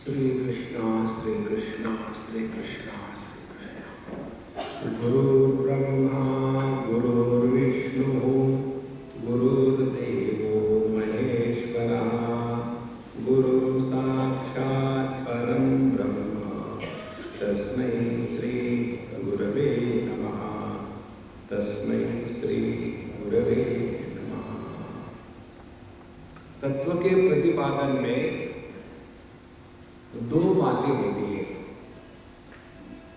श्री कृष्णा श्री कृष्णा श्री कृष्णा श्री कृष्णा। गुरुर्ब्रह्मा गुरुर्विष्णु गुरुर्देवो महेश्वरा गुरु साक्षात् परं ब्रह्म तस्मै श्री गुरवे नमः। तस्मै श्री गुरवे नमः। तत्व के प्रतिपादन में दो बातें होती है।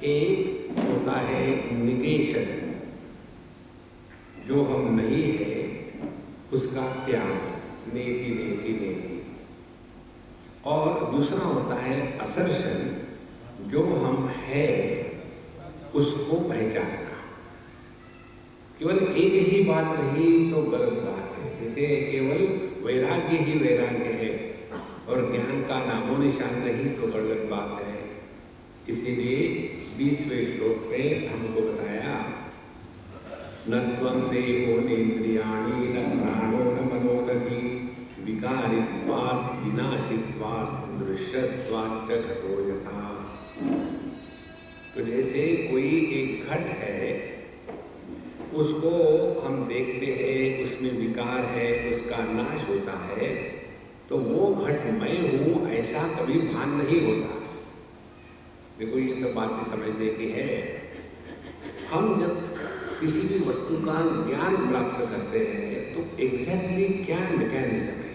एक होता है निगेशन, जो हम नहीं है उसका त्याग, नेति नेति नेति। और दूसरा होता है असर्शन, जो हम है उसको पहचानना। केवल एक ही बात रही तो गलत बात है। जैसे केवल वैराग्य ही वैराग्य है और ज्ञान का नामो निशान नहीं तो गलत बात है। इसीलिए 20वें श्लोक में हमको बताया, न त्वं देहो नेन्द्रियाणि न प्राणो न मनो नधि विकारित्वात् विनाशित्वात् दृश्यत्वात् च घटो यथा। तो जैसे कोई एक घट है, उसको हम देखते हैं, उसमें विकार है, उसका नाश होता है, तो वो घट मैं हूं ऐसा कभी भान नहीं होता। देखो ये सब बातें समझने की है। हम जब किसी भी वस्तु का ज्ञान प्राप्त करते हैं तो एग्जैक्टली क्या मैकेनिज्म है,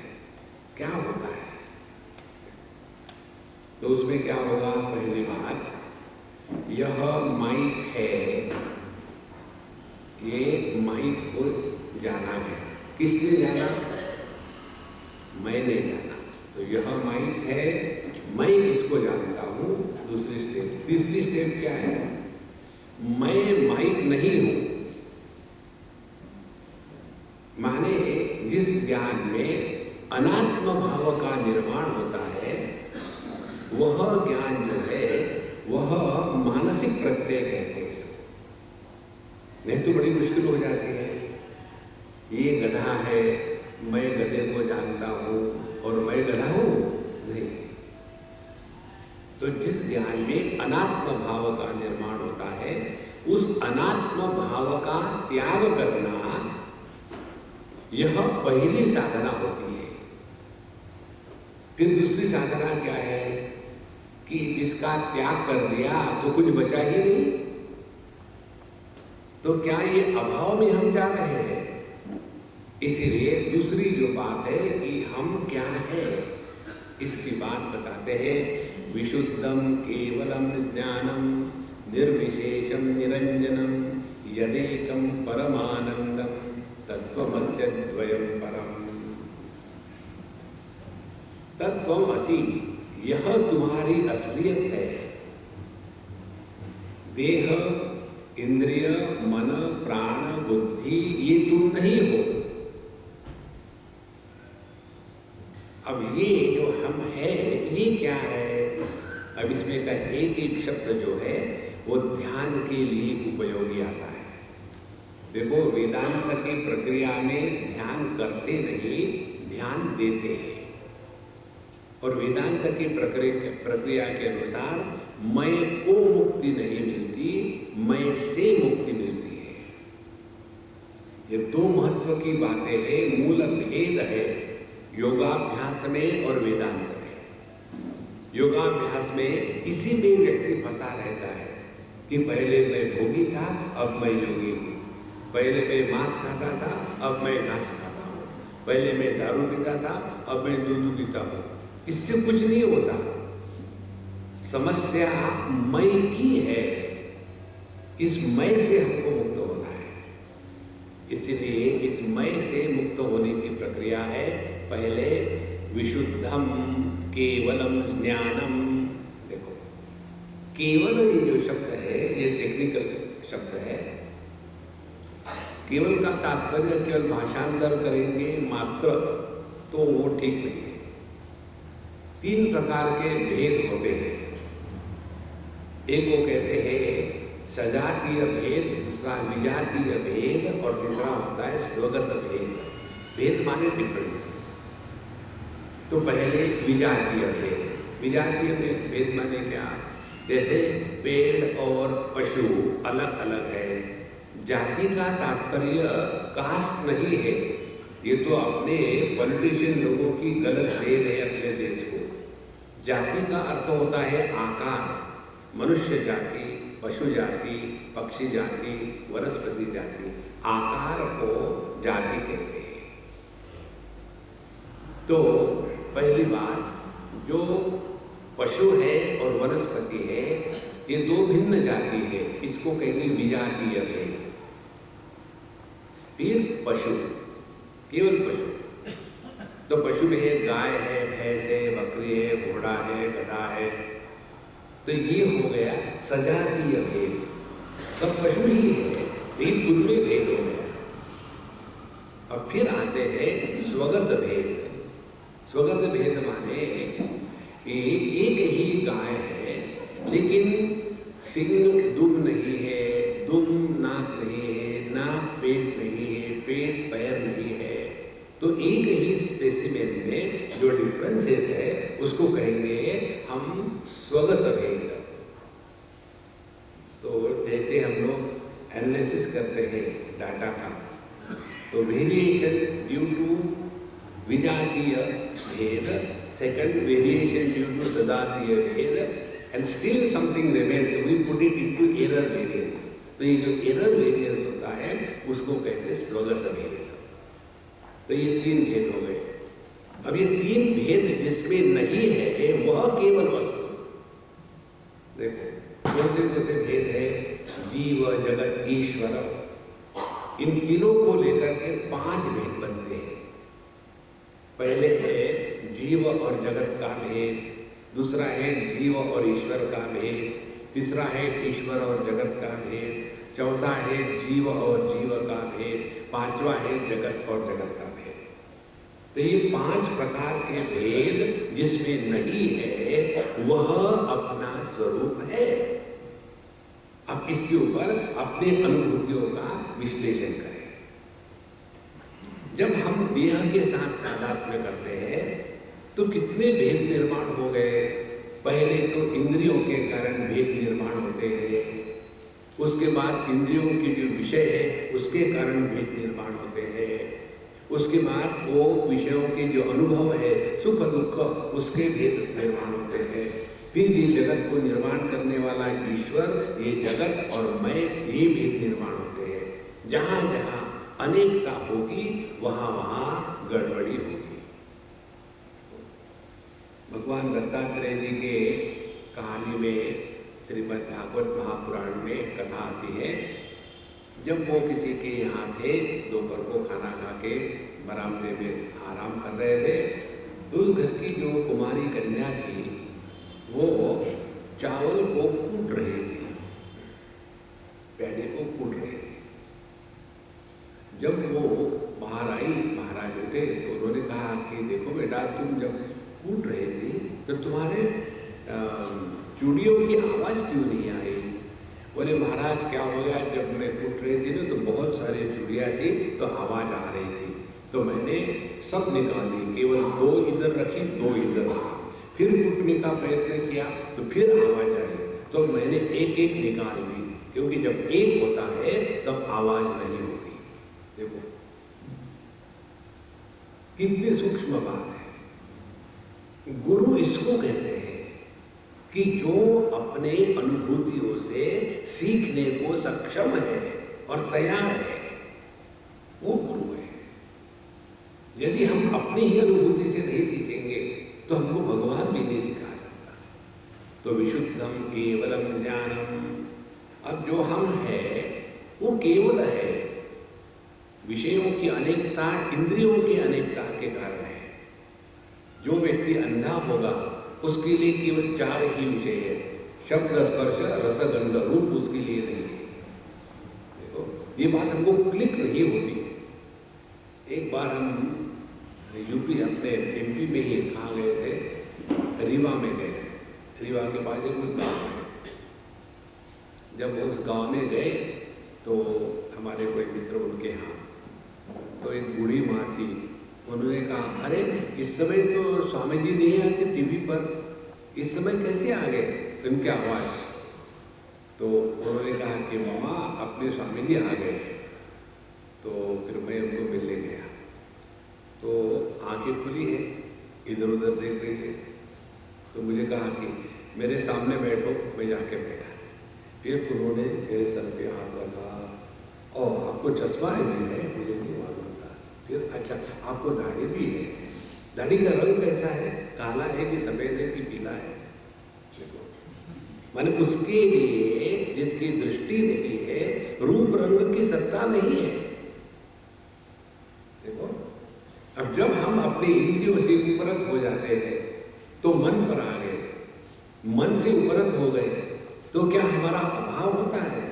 क्या होता है। तो उसमें क्या होगा, पहली बात, यह माइक है, ये माइक को जाना है। किसने जाना? मैंने जाना। तो यह माइक है, मैं इसको जानता हूं। दूसरी स्टेप। तीसरी स्टेप क्या है? मैं माइक नहीं हूं। माने जिस ज्ञान में अनात्म भाव का निर्माण होता है, वह ज्ञान जो है वह मानसिक प्रत्यय कहते हैं इसको। नहीं तो बड़ी मुश्किल हो जाती है। ये गधा है, मैं गधे को जानता हूं और मैं गधा हूं, नहीं। तो जिस ज्ञान में अनात्म भाव का निर्माण होता है, उस अनात्म भाव का त्याग करना, यह पहली साधना होती है। फिर दूसरी साधना क्या है कि जिसका त्याग कर दिया तो कुछ बचा ही नहीं। तो क्या ये अभाव में हम जा रहे हैं? इसीलिए दूसरी जो बात है कि हम क्या है, इसकी बात बताते हैं। विशुद्धम केवलम ज्ञानम निर्विशेषम निरंजनम यदेकम परमानंदम तत्वमस्य द्वयम परम। तत्वमसि, यह तुम्हारी असलियत है। देह, इंद्रिय, मन, प्राण, बुद्धि, ये तुम नहीं हो। अब ये जो हम है, ये क्या है? अब इसमें का एक एक शब्द जो है वो ध्यान के लिए उपयोगी आता है। देखो वेदांत की प्रक्रिया में ध्यान करते नहीं, ध्यान देते हैं। और वेदांत की प्रक्रिया के अनुसार मैं को मुक्ति नहीं मिलती, मैं से मुक्ति मिलती है। ये दो महत्व की बातें हैं, मूल भेद है योगाभ्यास में और वेदांत में। योगाभ्यास में इसी में व्यक्ति फंसा रहता है कि पहले मैं भोगी था, अब मैं योगी हूँ। पहले मैं मांस खाता था, अब मैं घास खाता हूँ। पहले मैं दारू पीता था, अब मैं दूध पीता हूँ। इससे कुछ नहीं होता। समस्या मैं की है, इस मैं से हमको मुक्त होना है। इसलिए इस मैं से मुक्त होने की प्रक्रिया है, पहले विशुद्धम केवलम ज्ञानम। देखो केवल ये जो शब्द है, ये टेक्निकल शब्द है। केवल का तात्पर्य केवल भाषांतर करेंगे मात्र तो वो ठीक नहीं है। 3 प्रकार के भेद होते हैं। एक वो कहते हैं सजातीय भेद, दूसरा विजातीय भेद और तीसरा होता है स्वगत भेद। भेद माने डिफरेंसेस। तो पहले विजातीय भेद। विजातीय भेद माने क्या? जैसे पेड़ और पशु अलग अलग है। जाति का तात्पर्य कास्ट नहीं है। ये तो अपने पॉलिटिशियन लोगों की गलत देन है अपने देश को। जाति का अर्थ होता है आकार। मनुष्य जाति, पशु जाति, पक्षी जाति, वनस्पति जाति, आकार को जाति कहते हैं। तो पहली बात, जो पशु है और वनस्पति है, ये दो भिन्न जाति है, इसको कहेंगे विजातीय भेद। फिर पशु, केवल पशु, तो पशु में है गाय है, भैंस है, बकरी है, घोड़ा है, गधा है। तो ये हो गया सजातीय भेद। सब पशु ही है, लेकिन उनमें भेद हो गया। अब फिर आते हैं स्वगत भेद। स्वगत भेद माने एक ही गाय है, लेकिन सिंग दुम नहीं है, दुम नाक नहीं है, नाक पेट नहीं है, पेट पैर नहीं है। तो एक ही स्पेसिमेन में जो डिफरेंसेस है उसको कहेंगे हम स्वगत भेद। तो जैसे हम लोग एनालिसिस करते हैं डाटा का, तो वेरिएशन ड्यू टू विजातीय भेद, सेकंड वेरिएशन ड्यू टू सजातीय भेद, and still something remains, we put it into error variance. तो ये जो एरर वेरिएंस होता है उसको कहते हैं स्वगत भेद। तो ये तीन भेद हो गए। अब ये तीन भेद जिसमें नहीं है वह केवल वस्तु। देखो कौन से जैसे भेद है, जीव, जगत, ईश्वर, इन तीनों को लेकर के 5 भेद बनते हैं। पहले है जीव और जगत का भेद, दूसरा है जीव और ईश्वर का भेद, तीसरा है ईश्वर और जगत का भेद, चौथा है जीव और जीव का भेद, पांचवा है जगत और जगत का भेद। तो ये 5 प्रकार के भेद जिसमें नहीं है वह अपना स्वरूप है। अब इसके ऊपर अपने अनुभूतियों का विश्लेषण करें। जब हम देह के साथ तादात्म्य करते हैं तो कितने भेद निर्माण हो गए। पहले तो इंद्रियों के कारण भेद निर्माण होते हैं, उसके बाद इंद्रियों के जो विषय है उसके कारण भेद निर्माण होते हैं, उसके बाद वो विषयों के जो अनुभव है, सुख दुख, उसके भेद निर्माण होते हैं। फिर ये जगत को निर्माण करने वाला ईश्वर, ये जगत और मैं, ये भेद निर्माण होते हैं। जहाँ जहाँ अनेकता होगी वहाँ वहाँ गड़बड़ी होगी। भगवान दत्तात्रेय जी के कहानी में श्रीमद् भागवत महापुराण में कथा आती है। जब वो किसी के यहाँ थे, दोपहर को खाना खा के बरामदे में आराम कर रहे थे, तो उस घर की जो कुमारी कन्या थी वो चावल को कूट रही थी, पैडे को कूट रही थी। जब वो बाहर आई, महाराज उठे तो उन्होंने कहा कि देखो बेटा, तुम जब कूट रहे थे तो तुम्हारे चूड़ियों की आवाज़ क्यों नहीं आई? बोले महाराज क्या हो गया, जब मैं कूट रही थी ना तो बहुत सारी चूड़ियाँ थी तो आवाज़ आ रही थी, तो मैंने सब निकाल दी, केवल 2 इधर रखी, 2 इधर रखी। फिर कूटने का प्रयत्न किया तो फिर आवाज़ आई, तो मैंने एक एक निकाल दी, क्योंकि जब एक होता है तब आवाज़ नहीं होती। देखो कितनी सूक्ष्म बात है। गुरु इसको कहते हैं कि जो अपने अनुभूतियों से सीखने को सक्षम है और तैयार है, वो गुरु है। यदि हम अपनी ही अनुभूति से नहीं सीखेंगे तो हमको भगवान भी नहीं सिखा सकता। तो विशुद्धम केवलम ज्ञानम, अब जो हम है वो केवल है। विषयों की अनेकता इंद्रियों की अनेकता के कारण है। जो व्यक्ति अंधा होगा उसके लिए केवल 4 ही विषय है, शब्द, स्पर्श, रस, गंध, रूप उसके लिए नहीं है। देखो ये बात हमको क्लिक नहीं होती। एक बार हम यूपी अपने एमपी में ही कहाँ गए थे, रीवा में गए। रीवा के पास एक कोई गाँव है। जब उस गांव में गए तो हमारे कोई मित्र उनके यहाँ, तो एक बूढ़ी माँ थी। उन्होंने कहा अरे इस समय तो स्वामी जी नहीं आते टीवी पर, इस समय कैसे आ गए उनके आवाज? तो उन्होंने कहा कि मामा अपने स्वामी जी आ गए। तो फिर मैं उनको मिलने गया, तो आंखें खुली है, इधर उधर देख रही है। तो मुझे कहा कि मेरे सामने बैठो। मैं जाके बैठा। फिर उन्होंने मेरे सर पे हाथ रखा, और आपको चश्मा भी है? मुझे नहीं मालूम था। फिर अच्छा, आपको दाढ़ी भी है? दाढ़ी का रंग कैसा है? काला है कि सफेद है कि पीला है? देखो, माने उसके लिए जिसकी दृष्टि नहीं है, रूप रंग की सत्ता नहीं है। देखो, अब जब हम अपने इंद्रियों से उपरत हो जाते हैं तो मन पर आ गए, मन से उपरत हो गए तो क्या हमारा अभाव होता है?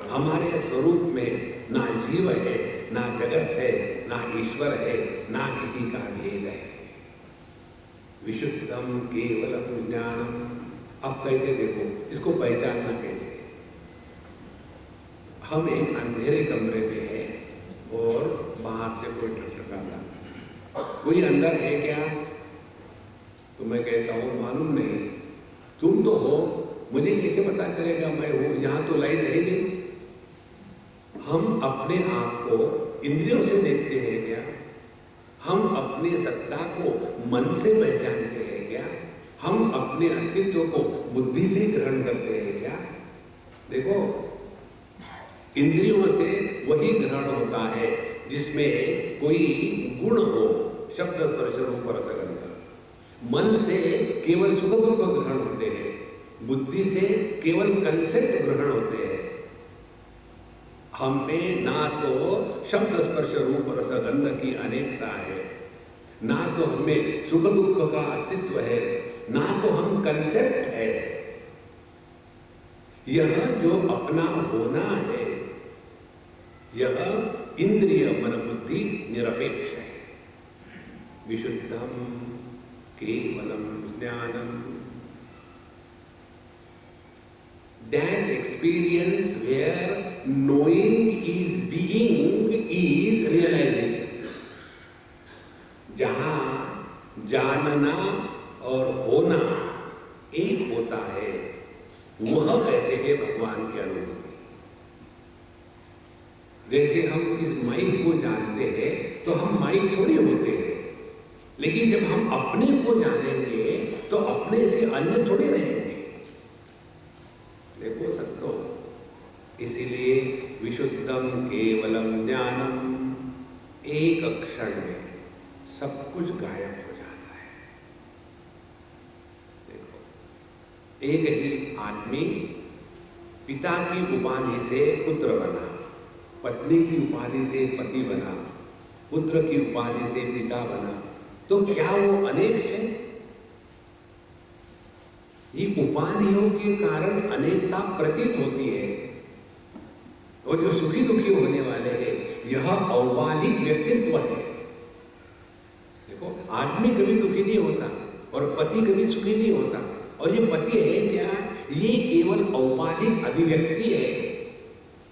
हमारे स्वरूप में ना जीव है, ना जगत है, ना ईश्वर है, ना किसी का भेद है। विशुद्धम केवलम ज्ञानम। अब कैसे देखो, इसको पहचानना कैसे? हम एक अंधेरे कमरे में हैं और बाहर से कोई ठकठकाता, कोई अंदर है क्या? तो मैं कहता हूँ मालूम नहीं। तुम तो हो, मुझे कैसे पता चलेगा मैं हूँ? यहाँ तो लाइट है नहीं। हम अपने आप को इंद्रियों से देखते हैं क्या? हम अपने सत्ता को मन से पहचानते हैं क्या? हम अपने अस्तित्व को बुद्धि से ग्रहण करते हैं क्या? देखो, इंद्रियों से वही ग्रहण होता है जिसमें कोई गुण हो, शब्द स्पर्श रूप रस गंध। मन से केवल सुख दुख ग्रहण होते हैं, बुद्धि से केवल कंसेप्ट ग्रहण होते हैं। हमें ना तो शब्द स्पर्श रूप रस गंध की अनेकता है, ना तो हमें सुख दुख का अस्तित्व है, ना तो हम कंसेप्ट है। यह जो अपना होना है, यह इंद्रिय मन बुद्धि निरपेक्ष है। विशुद्धम केवलम ज्ञानम। That experience where knowing is being is realization. जहां जानना और होना एक होता है, वह कहते हैं भगवान की अनुभूति। जैसे हम इस माइक को जानते हैं तो हम माइक थोड़ी होते हैं, लेकिन जब हम अपने को जानेंगे तो अपने से अन्य थोड़े रहेंगे। देखो सकते हो, इसीलिए विशुद्धम केवलम ज्ञानम, एक क्षण में सब कुछ गायब हो जाता है। देखो, एक ही आदमी पिता की उपाधि से पुत्र बना, पत्नी की उपाधि से पति बना, पुत्र की उपाधि से पिता बना, तो क्या वो अनेक है? ये उपाधियों के कारण अनेकता प्रतीत होती है। और जो सुखी दुखी होने वाले हैं, यह औपाधिक व्यक्तित्व है। देखो, आदमी कभी दुखी नहीं होता और पति कभी सुखी नहीं होता। और ये पति है क्या? ये केवल औपाधिक अभिव्यक्ति है।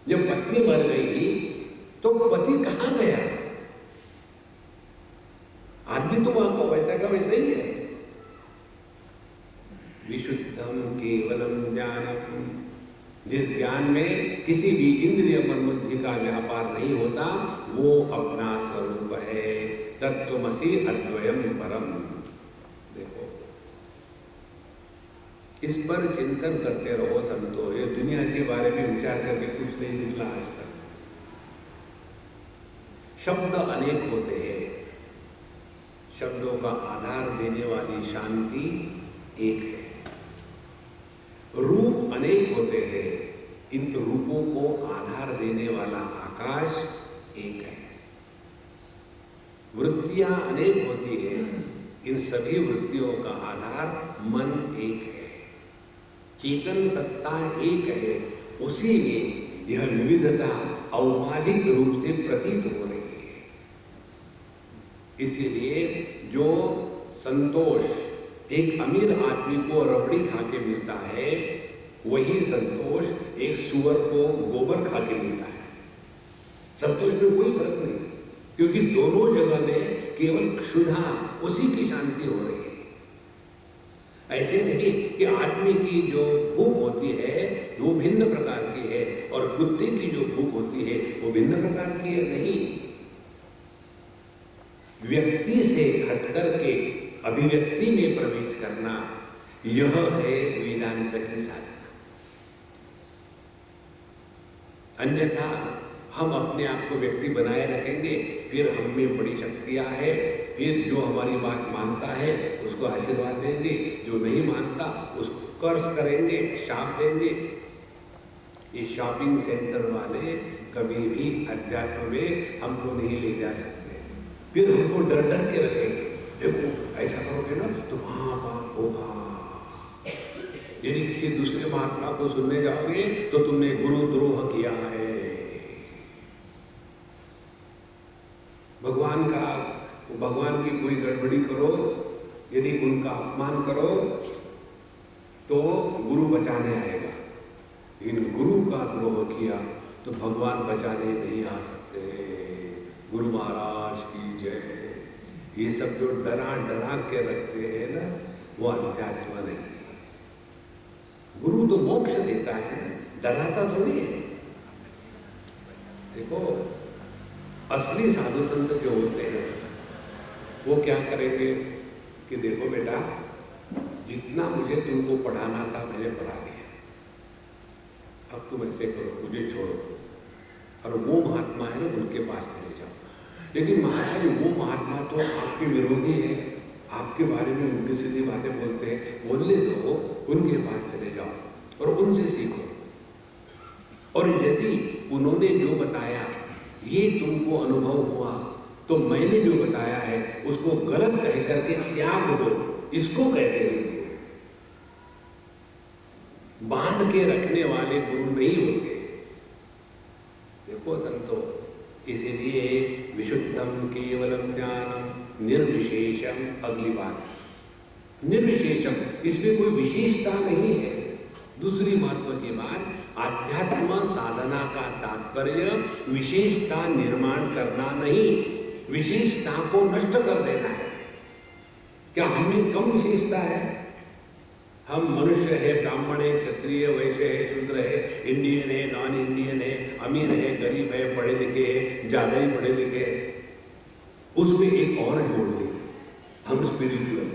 जब पत्नी मर गई तो पति कहाँ गया? आदमी तो वहां को वैसा का वैसा ही है। विशुद्धम केवलम ज्ञानम, जिस ज्ञान में किसी भी इंद्रिय मन बुद्धि का व्यापार नहीं होता, वो अपना स्वरूप है। तत्त्वमसि अद्वयम परम। देखो, इस पर चिंतन करते रहो संतो। ये दुनिया के बारे में विचार करके कुछ नहीं निकला आज तक। शब्द अनेक होते हैं, शब्दों का आधार देने वाली शांति एक है। रूप अनेक होते हैं, इन रूपों को आधार देने वाला आकाश एक है। वृत्तियां अनेक होती है, इन सभी वृत्तियों का आधार मन एक है। चेतन सत्ता एक है, उसी में यह विविधता औपाधिक रूप से प्रतीत हो रही है। इसीलिए जो संतोष एक अमीर आदमी को रबड़ी खा के मिलता है, वही संतोष एक सुअर को गोबर खा के मिलता है। संतोष में कोई फर्क नहीं, क्योंकि दोनों जगह में केवल क्षुधा, उसी की शांति हो रही है। ऐसे नहीं कि आदमी की जो भूख होती है वो भिन्न प्रकार की है और कुत्ते की जो भूख होती है वो भिन्न प्रकार की है, नहीं। व्यक्ति से हटकर के अभिव्यक्ति में प्रवेश करना, यह है वेदांत की साधना। अन्यथा हम अपने आप को व्यक्ति बनाए रखेंगे, फिर हम में बड़ी शक्तियां हैं, फिर जो हमारी बात मानता है उसको आशीर्वाद देंगे, जो नहीं मानता उसको कर्ज करेंगे, शाप देंगे। ये शॉपिंग सेंटर वाले कभी भी अध्यात्म में हमको नहीं ले जा सकते, फिर हमको डर डर के रखेंगे। देखो ऐसा करोगे ना तो वहां पाप होगा। यदि किसी दूसरे महात्मा को सुनने जाओगे तो तुमने गुरुद्रोह किया है। भगवान की कोई गड़बड़ी करो, यदि उनका अपमान करो तो गुरु बचाने आएगा, लेकिन गुरु का द्रोह किया तो भगवान बचाने नहीं आ सकते। गुरु महाराज की जय। ये सब जो डरा डरा के रखते हैं ना, वो अध्यात्म नहीं। गुरु तो मोक्ष देता है ना, डराता थोड़ी है। देखो असली साधु संत जो होते हैं वो क्या करेंगे कि देखो बेटा, जितना मुझे तुमको पढ़ाना था मैंने पढ़ा दिया, अब तुम ऐसे करो, मुझे छोड़ो और वो महात्मा है ना उनके पास चले जाओ। लेकिन महाराज वो महात्मा तो आपके विरोधी है, आपके बारे में उनकी सीधी बातें बोलते हैं, बोलने दो, उनके पास चले जाओ और उनसे सीखो। और यदि उन्होंने जो बताया ये तुमको अनुभव हुआ तो मैंने जो बताया है उसको गलत कह करके त्याग दो, इसको कहते हैं गुरु। बांध के रखने वाले गुरु नहीं होते। देखो संतो, इसीलिए विशुद्धम केवलम ज्ञानम निर्विशेषम, अगली बात निर्विशेषम, इसमें कोई विशेषता नहीं है। दूसरी महत्व की बात, आध्यात्म साधना का तात्पर्य विशेषता निर्माण करना नहीं, विशेषता को नष्ट कर देना है। क्या हमें कम विशेषता है? हम मनुष्य है, ब्राह्मण है, क्षत्रिय, वैश्य है, शूद्र है, इंडियन है, नॉन इंडियन है, अमीर है, गरीब है, पढ़े लिखे है, ज्यादा ही पढ़े लिखे है, उसमें एक और जोड़ ले, हम स्पिरिचुअल।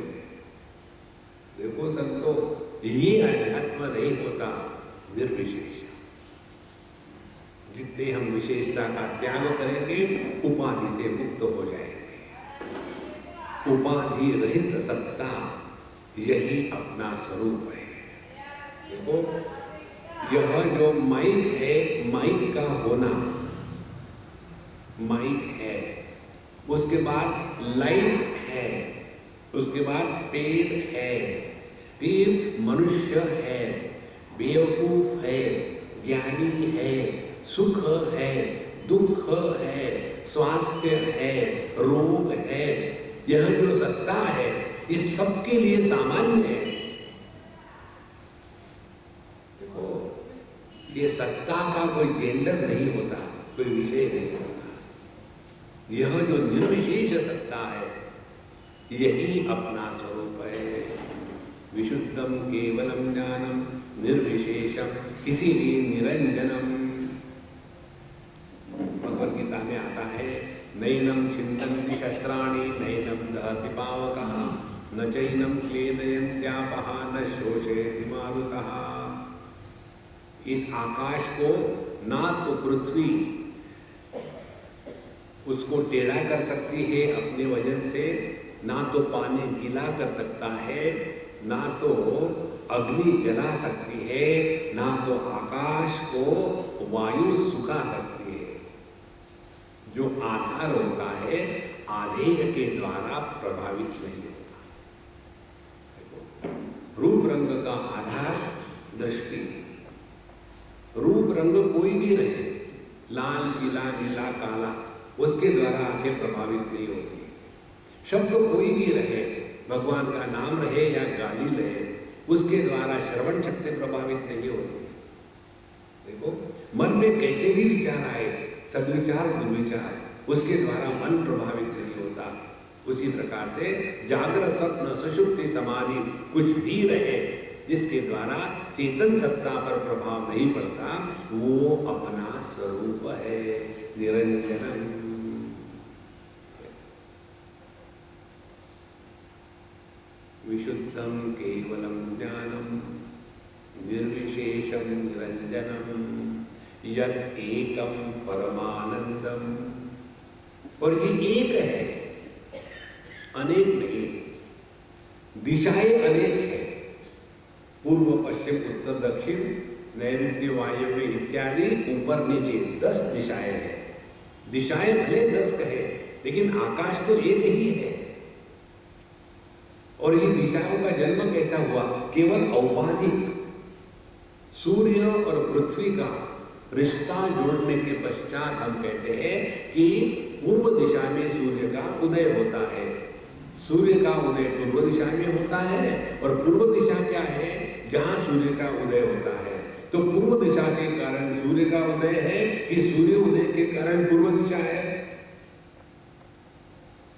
देखो संतो, ये अध्यात्म नहीं होता, निर्विशेष। जितने हम विशेषता का त्याग करेंगे उपाधि से मुक्त हो जाएंगे। उपाधि रहित सत्ता, यही अपना स्वरूप है। देखो यह जो माइक है, माइक का होना, माइक है, उसके बाद लाइट है, उसके बाद पेड़ है, फिर मनुष्य है, बेवकूफ है, ज्ञानी है, सुख है, दुख है, स्वास्थ्य है, रोग है, यह जो सत्ता है इस सब के लिए सामान्य है। देखो ये सत्ता का कोई जेंडर नहीं होता, कोई विषय नहीं होता। यह जो निर्विशेष सत्ता है यही अपना स्वरूप है। विशुद्धम केवलम ज्ञानम निर्विशेषम, इसीलिए निरंजनम। भगवद गीता में आता है, नैनम छिन्दन्ति शस्त्राणि नैनम दहति पावकः न चैनम क्लेदयन्त्यापः न शोषयति मारुतः। इस आकाश को ना तो पृथ्वी उसको टेढ़ा कर सकती है अपने वजन से, ना तो पानी गीला कर सकता है, ना तो अग्नि जला सकती है, ना तो आकाश को वायु सुखा सकती है। जो आधार होता है आधेय के द्वारा प्रभावित नहीं होता। रूप रंग का आधार दृष्टि। रूप रंग कोई भी रहे, लाल, पीला, नीला, काला, उसके द्वारा आंखें प्रभावित नहीं होती। शब्द कोई भी रहे, भगवान का नाम रहे या गाली रहे, उसके द्वारा श्रवण शक्ति प्रभावित नहीं होती। देखो मन में कैसे भी विचार आए, सद्विचार दुर्विचार, उसके द्वारा मन प्रभावित नहीं होता, उसी प्रकार से जागृत स्वप्न सुषुप्ति समाधि कुछ भी रहे जिसके द्वारा चेतन सत्ता पर प्रभाव नहीं पड़ता, वो अपना स्वरूप है निरंजनम। विशुद्धम केवलम ज्ञानम निर्विशेषम निरंजनम यत् एकम परमानंदम। और ये एक है, अनेक नहीं। दिशाएं अनेक है, पूर्व पश्चिम उत्तर दक्षिण नैऋत्य वायव्य इत्यादि ऊपर नीचे 10 दिशाएं हैं। दिशाएं भले 10 कहे, लेकिन आकाश तो एक ही है। और ये दिशाओं का जन्म कैसा हुआ? केवल औपाधिक सूर्य और पृथ्वी का रिश्ता जोड़ने के पश्चात हम कहते हैं कि पूर्व दिशा में सूर्य का उदय होता है। सूर्य का उदय पूर्व दिशा में होता है, और पूर्व दिशा क्या है? जहां सूर्य का उदय होता है। तो पूर्व दिशा के कारण सूर्य का उदय है कि सूर्य उदय के कारण पूर्व दिशा है?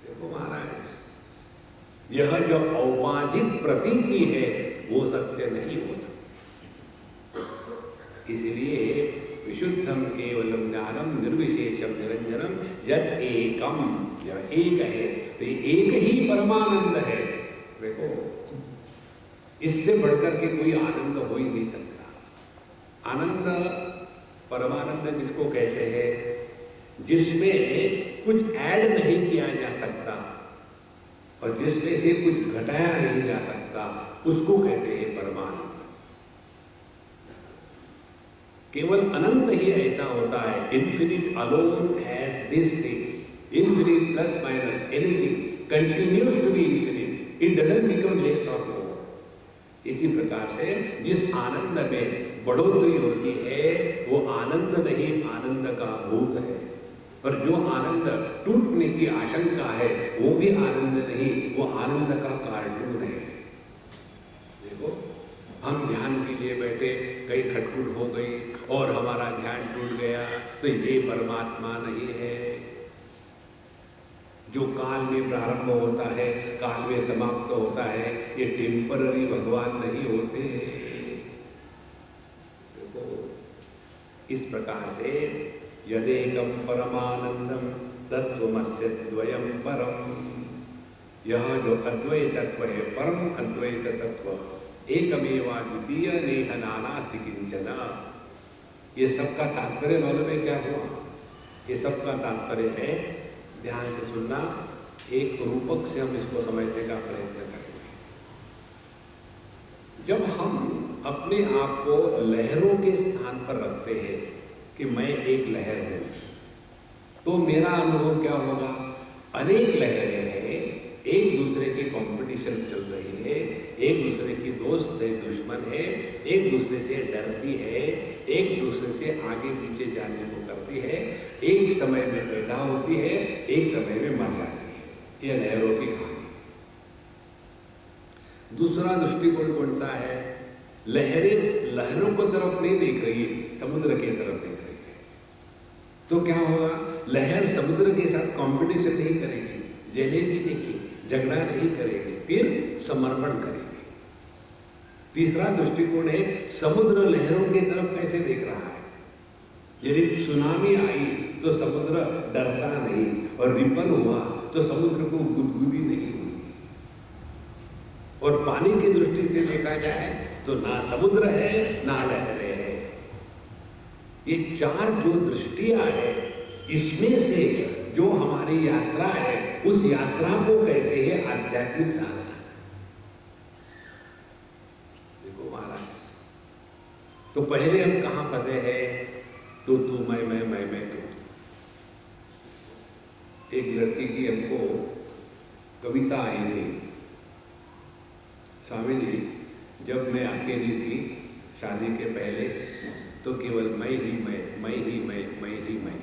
देखो महाराज, यह जो औपाधिक प्रतीति है वो सत्य नहीं हो सकती। इसलिए विशुद्धम केवलम ज्ञानम निर्विशेषम निरंजनम यद एकम, यह एक है तो एक ही परमानंद है। देखो, इससे बढ़कर के कोई आनंद हो ही नहीं सकता। आनंद परमानंद किसको कहते हैं? जिसमें कुछ ऐड नहीं किया जा सकता और जिसमें से कुछ घटाया नहीं जा सकता, उसको कहते हैं परमानंद। केवल अनंत ही ऐसा होता है। Infinite alone has this thing, infinite plus minus anything continues to be infinite, it doesn't become less और मोर। इसी प्रकार से जिस आनंद में बढ़ोतरी होती है वो आनंद नहीं, आनंद का भूत है। और जो आनंद टूटने की आशंका है वो भी आनंद नहीं, वो आनंद का कार्टून है। देखो, हम ध्यान के लिए बैठे, कहीं खटखुट हो गई और हमारा ध्यान टूट गया, तो ये परमात्मा नहीं है। जो काल में प्रारंभ होता है, काल में समाप्त होता है, ये टेम्पररी भगवान नहीं होते। देखो, इस प्रकार से यदेकम परमानंदम तत्वमस्य द्वयम परम। यह जो अद्वैत तत्व है, परम अद्वैत तत्व, एकमेवा द्वितीय नेह नानास्ति किंचन। ये सबका तात्पर्य मालूम है क्या हुआ? ये सबका तात्पर्य है, ध्यान से सुनना, एक रूपक से हम इसको समझने का प्रयत्न करेंगे। जब हम अपने आप को लहरों के स्थान पर रखते हैं कि मैं एक लहर हूं, तो मेरा अनुभव क्या होगा? अनेक लहरें हैं, एक दूसरे की कंपटीशन चल रही है, एक दूसरे की दोस्त है, दुश्मन है, एक दूसरे से डरती है, एक दूसरे से आगे पीछे जाने को करती है, एक समय में पैदा होती है, एक समय में मर जाती है। यह लहरों की कहानी। दूसरा दृष्टिकोण कौन सा है? लहरें लहरों को तरफ नहीं देख रही, समुद्र की तरफ देख रही है। तो क्या होगा? लहर समुद्र के साथ कंपटीशन नहीं करेगी, जलेगी नहीं, झगड़ा नहीं करेगी, फिर समर्पण करेगी। तीसरा दृष्टिकोण है, समुद्र लहरों की तरफ कैसे देख रहा है। यदि सुनामी आई तो समुद्र डरता नहीं, और रिपल हुआ तो समुद्र को गुदगुदी नहीं होती। और पानी की दृष्टि से देखा जाए तो ना समुद्र है ना लहरें हैं। ये चार जो दृष्टियां है, इसमें से जो हमारी यात्रा है, उस यात्रा को कहते हैं आध्यात्मिक साधना। देखो महाराज, तो पहले हम कहां फंसे हैं? तू मैं तू। एक लड़की की हमको कविता आई थी, स्वामी जी, जब मैं अकेली थी शादी के पहले, तो केवल मैं ही मैं।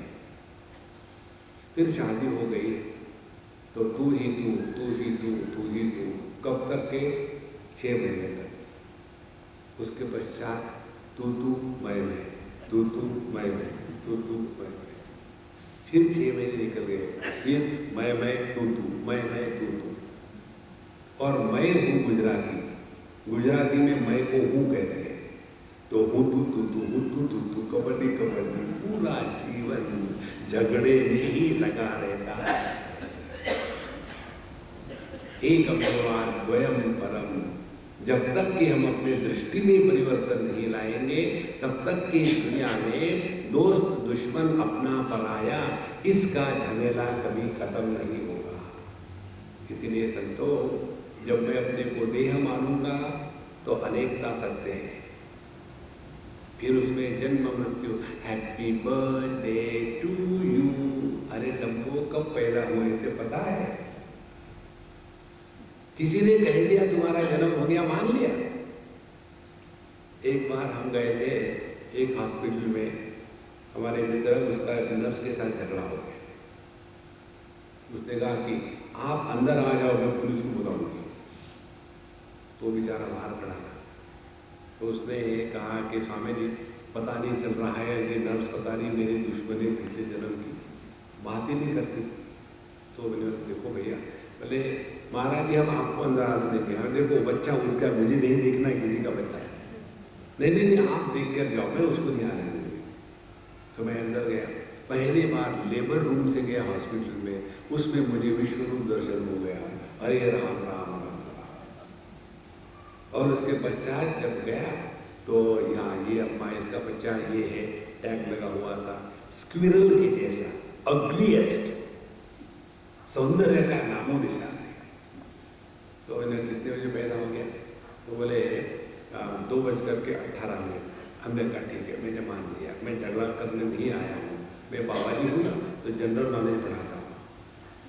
फिर शादी हो गई तो तू ही तू, कब तक के? 6 महीने तक। उसके पश्चात तू मैं, तू मैं। फिर 6 महीने निकल गए, फिर मैं तू मैं तू। और मैं हूँ गुजराती, गुजराती में मैं को हूँ कहते हैं, तो हूँ तू कबड्डी कबड्डी, पूरा जीवन झगड़े में ही लगा रहता है। एक अव्यवहार द्वयम परम, जब तक कि हम अपने दृष्टि में परिवर्तन नहीं लाएंगे तब तक कि दुनिया में दोस्त दुश्मन अपना पराया इसका झमेला कभी खत्म नहीं होगा। इसीलिए संतो, जब मैं अपने को देह मानूंगा तो अनेकता सत्य है, फिर उसमें जन्म मृत्यु, हैप्पी बर्थडे टू यू। अरे लंबो कब पैदा हुए थे पता है? किसी ने कह दिया तुम्हारा जन्म हो गया, मान लिया। एक बार हम गए थे एक हॉस्पिटल में, हमारे मित्र, उसका नर्स के साथ झगड़ा हो गया। उसने कहा कि आप अंदर आ जाओ, मैं पुलिस को बुलाऊंगी। तो बेचारा बाहर खड़ा था, तो उसने कहा कि स्वामी जी पता नहीं चल रहा है, ये नर्स पता नहीं मेरी दुश्मनी पिछले जन्म की बात ही नहीं करती। तो मैंने देखो भैया, बोले महाराज जी हम आपको अंदर आने देंगे। हाँ देखो बच्चा उसका, मुझे नहीं देखना किसी का बच्चा। नहीं आप देख कर जाओ, मैं उसको नहीं आने दूंगी। तो मैं अंदर गया, पहली बार लेबर रूम से गया हॉस्पिटल में, उसमें मुझे विश्वरूप दर्शन हो गया। अरे राम राम राम। और उसके पश्चात जब गया तो यहाँ ये अम्मा, इसका बच्चा ये है, टैग लगा हुआ था स्क्विरल के जैसा, अग्लीएस्ट, सौंदर्य का नामो निशान है। तो इन्हें कितने बजे पैदा हो गया? तो बोले 2:18। हमने कहा ठीक है, मैंने मान लिया, मैं झगड़ा करने नहीं आया हूँ, मैं बाबा जी हूँ ना, तो जनरल नॉलेज पढ़ाता हूँ।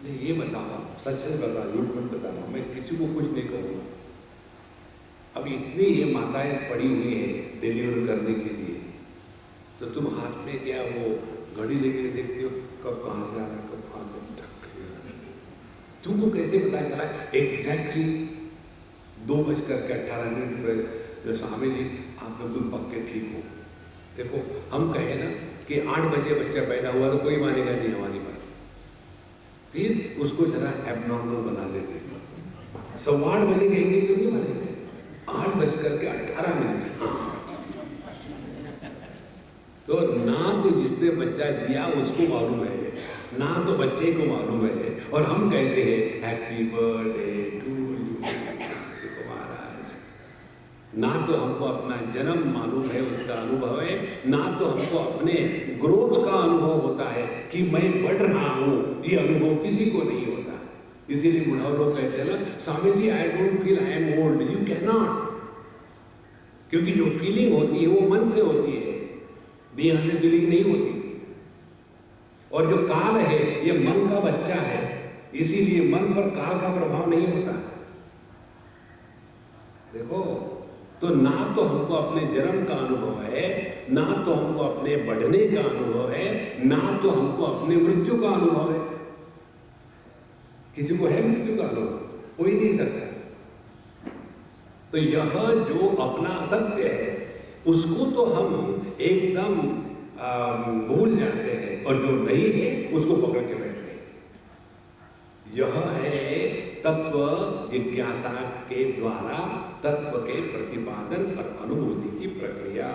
नहीं ये बताओ, सच सच बता, झूठ मत बताना, मैं किसी को कुछ नहीं कहूँगा। अब इतनी ये माताएं पड़ी हुई हैं डिलीवर करने के लिए, तो तुम हाथ में क्या वो घड़ी लेके देखती हो, कब कहाँ से आ रहा है, कब कहाँ से तुमको कैसे पता चला एग्जैक्टली 2:18 पर? स्वामी जी आप बिल्कुल पक्के ठीक हो। देखो हम कहें ना कि 8 बजे बच्चा पैदा हुआ तो कोई मानेगा नहीं हमारी बात, फिर उसको जरा एबनॉर्मल बना देते हैं। 8:15 बजे कहेंगे क्यों नहीं मानेंगे? 8:18। तो ना तो जिसने बच्चा दिया उसको मालूम है, ना तो बच्चे को मालूम है, और हम कहते हैं हैप्पी बर्थडे टू यू। महाराज, ना तो हमको अपना जन्म मालूम है, उसका अनुभव है, ना तो हमको अपने ग्रोथ का अनुभव होता है कि मैं बढ़ रहा हूँ, ये अनुभव किसी को नहीं होता। इसीलिए बुढ़ाऊ लोग कहते हैं ना, Swami ji I don't feel I am old. You can not, क्योंकि जो फीलिंग होती है वो मन से होती है, देह से फीलिंग नहीं होती। और जो काल है ये मन का बच्चा है, इसीलिए मन पर काल का प्रभाव नहीं होता। देखो, तो ना तो हमको अपने जन्म का अनुभव है, ना तो हमको अपने बढ़ने का अनुभव है, ना तो हमको अपने मृत्यु का अनुभव है। किसी को है मृत्यु का अनुभव? कोई नहीं सकता। तो यह जो अपना सत्य है उसको तो हम एकदम भूल जाते हैं, और जो नहीं है उसको पकड़ के बैठ गए। यह है तत्व जिज्ञासा के द्वारा तत्व के प्रतिपादन और अनुभूति की प्रक्रिया।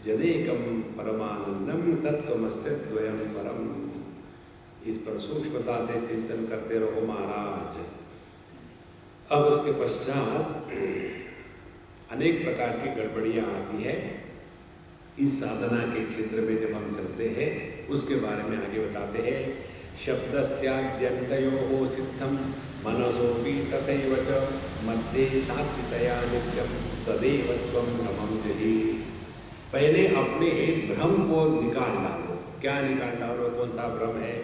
यदेकम परमानंदम तत्वमस्य द्वयम परम। इस पर सूक्ष्मता से चिंतन करते रहो महाराज। अब उसके पश्चात अनेक प्रकार की गड़बड़ियाँ आती है इस साधना के क्षेत्र में। जब हम चलते हैं उसके बारे में आगे बताते हैं। शब्दस्याद्यन्तयोः सिद्धं मनसोऽपि तथैव च मध्ये साक्षितया नित्यं तदेव त्वं भ्रमं जहि। पहले अपने भ्रम को निकाल डालो। क्या निकाल डालो? कौन सा भ्रम है?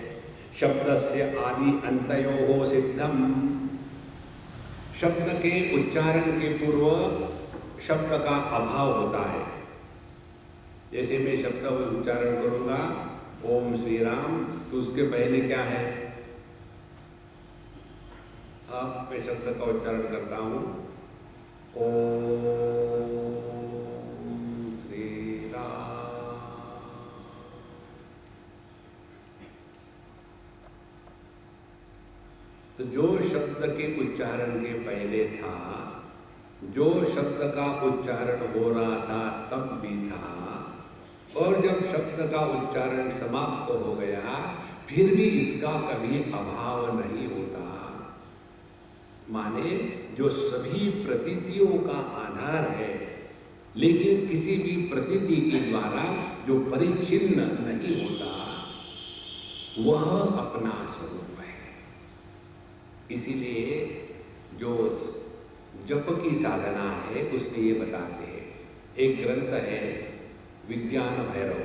शब्दस्य आदि अंतयोः सिद्धम। शब्द के उच्चारण के पूर्व शब्द का अभाव होता है। जैसे मैं शब्द उच्चारण करूंगा ओम श्री राम, तो उसके पहले क्या है? अब मैं शब्द का उच्चारण करता हूं ओम श्री राम। शब्द के उच्चारण के पहले था, जो शब्द का उच्चारण हो रहा था तब भी था, और जब शब्द का उच्चारण समाप्त हो गया फिर भी इसका कभी अभाव नहीं होता। माने जो सभी प्रतीतियों का आधार है, लेकिन किसी भी प्रतीति के द्वारा जो परिच्छिन्न नहीं होता, वह अपना स्वरूप है। इसीलिए जो जप की साधना है उसमें ये बताते हैं, एक ग्रंथ है विज्ञान भैरव,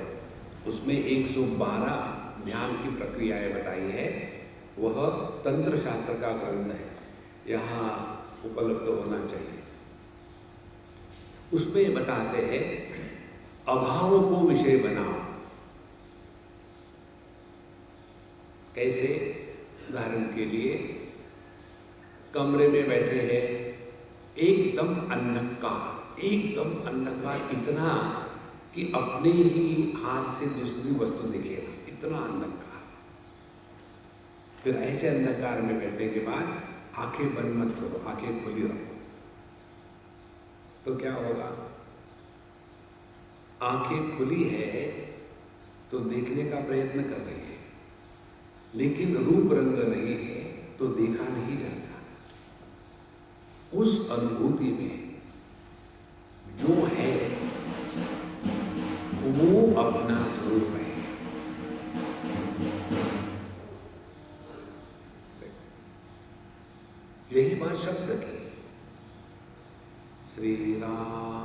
उसमें 112 ध्यान की प्रक्रियाएं बताई है। वह तंत्र शास्त्र का ग्रंथ है, यहाँ उपलब्ध होना चाहिए। उसमें बताते हैं अभाव को विषय बनाओ। कैसे? उदाहरण के लिए कमरे में बैठे हैं, एकदम अंधकार इतना कि अपने ही हाथ से दूसरी वस्तु दिखेगा, इतना अंधकार। फिर ऐसे अंधकार में बैठने के बाद आंखें बंद मत करो, आंखें खुली रखो, तो क्या होगा? आंखें खुली है तो देखने का प्रयत्न कर रही है, लेकिन रूप रंग नहीं है तो देखा नहीं जाता। उस अनुभूति में जो है वो अपना स्वरूप है। यही बात शब्द की। श्री राम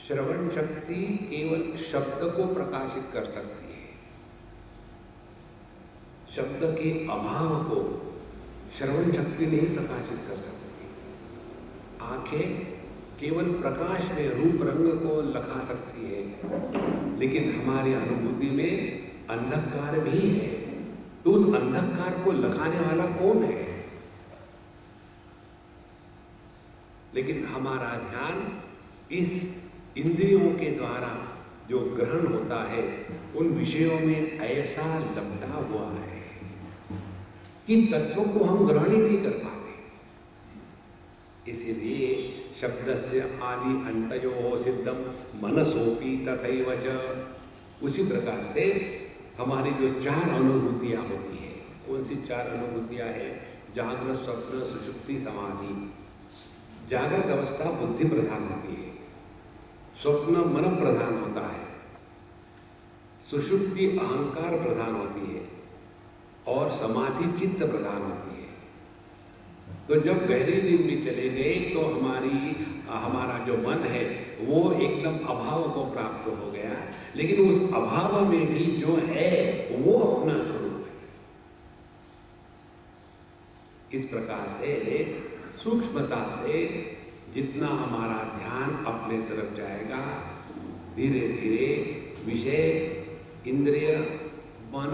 श्रवण शक्ति केवल शब्द को प्रकाशित कर सकती है। शब्द के अभाव को श्रवण शक्ति नहीं प्रकाशित कर सकती। आंखें केवल प्रकाश में रूप रंग को लखा सकती है, लेकिन हमारी अनुभूति में अंधकार भी है। तो उस अंधकार को लखाने वाला कौन है? लेकिन हमारा ध्यान इस इंद्रियों के द्वारा जो ग्रहण होता है उन विषयों में ऐसा लपटा हुआ है कि तत्वों को हम ग्रहण ही नहीं कर पाते। इसीलिए शब्दस्य आदि अंतयो सिद्धम मनसोपि तथैव च। उसी प्रकार से हमारी जो चार अनुभूतियां होती हैं, कौन सी चार अनुभूतियां हैं? जागृत, स्वप्न, सुषुप्ति, समाधि। जागृत अवस्था बुद्धि प्रधान होती है, स्वप्न मन प्रधान होता है, सुषुप्ति अहंकार प्रधान होती है, और समाधि चित्त प्रधान होती है। तो जब गहरी नींद में चले गए तो हमारा जो मन है वो एकदम अभाव को प्राप्त हो गया, लेकिन उस अभाव में भी जो है वो अपना स्वरूप है। इस प्रकार से सूक्ष्मता से जितना हमारा ध्यान अपने तरफ जाएगा, धीरे धीरे विषय, इंद्रिय, मन,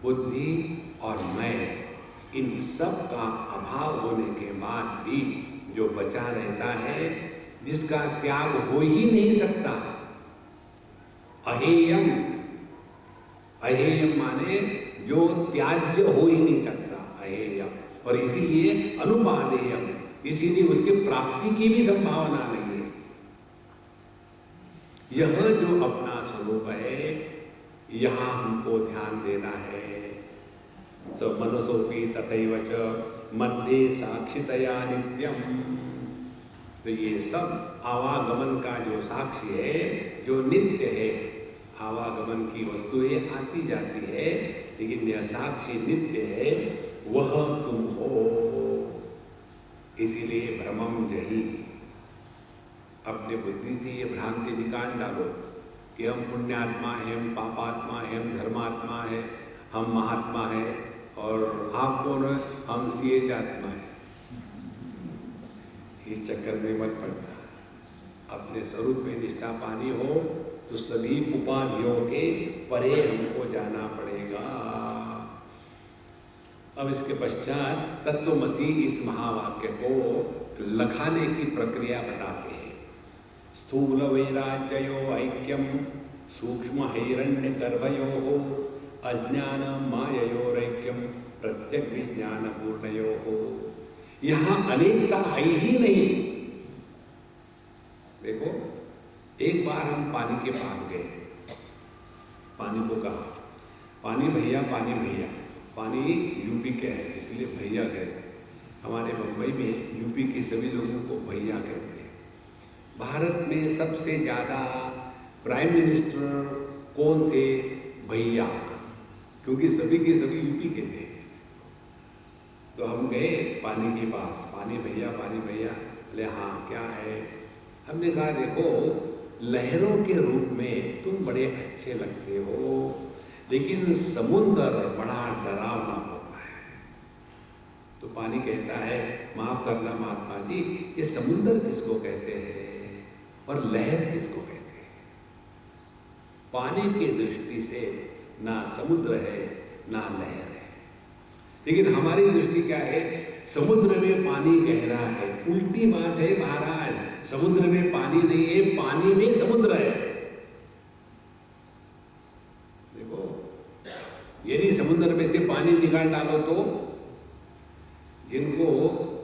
बुद्धि और मैं, इन सब का अभाव होने के बाद भी जो बचा रहता है, जिसका त्याग हो ही नहीं सकता, अहेयम। अहेयम माने जो त्याज्य हो ही नहीं सकता, अहेयम। और इसीलिए अनुपादेयम, इसीलिए उसके प्राप्ति की भी संभावना नहीं है। यह जो अपना स्वरूप है, यहाँ हमको ध्यान देना है। मनसोपि तथैव च मध्ये साक्षितया नित्यम। तो ये सब आवागमन का जो साक्षी है, जो नित्य है, आवागमन की वस्तुएं आती जाती है, लेकिन यह साक्षी नित्य है, वह तुम हो। इसीलिए भ्रमम जही, अपने बुद्धि से ये भ्रांति निकाल डालो कि हम पुण्यात्मा हैं, हम पापात्मा हैं, हम धर्मात्मा हैं, हम महात्मा हैं, और आप कौन है? हम सीएच आत्मा है। इस चक्कर में मत पड़ना। अपने स्वरूप में निष्ठा पानी हो तो सभी उपाधियों के परे हमको जाना पड़ेगा। अब इसके पश्चात तत्वमसी इस महावाक्य को लखाने की प्रक्रिया बताते हैं। स्थूल वैराग्यो ऐक्यम सूक्ष्म हैरण्य गर्भयो अज्ञान माययोरैक्यम प्रत्यक विज्ञान पूर्णयो। यहाँ अनेकता है ही नहीं। देखो, एक बार हम पानी के पास गए, पानी को कहा, पानी भैया, पानी भैया। पानी यूपी के है इसलिए भैया कहते हैं। हमारे मुंबई में यूपी के सभी लोगों को भैया कहते हैं। भारत में सबसे ज़्यादा प्राइम मिनिस्टर कौन थे? भैया, क्योंकि सभी के सभी यूपी के थे। तो हम गए पानी के पास, पानी भैया, पानी भैया। बोले हाँ क्या है? हमने कहा देखो, लहरों के रूप में तुम बड़े अच्छे लगते हो, लेकिन समुद्र बड़ा डरावना होता है। तो पानी कहता है माफ करना महात्मा जी, ये समुद्र किसको कहते हैं और लहर किसको कहते हैं? पानी की दृष्टि से ना समुद्र है ना लहर है, लेकिन हमारी दृष्टि क्या है? समुद्र में पानी गहरा है। उल्टी बात है महाराज, समुद्र में पानी नहीं है, पानी में समुद्र है। देखो, यदि समुद्र में से पानी निकाल डालो तो जिनको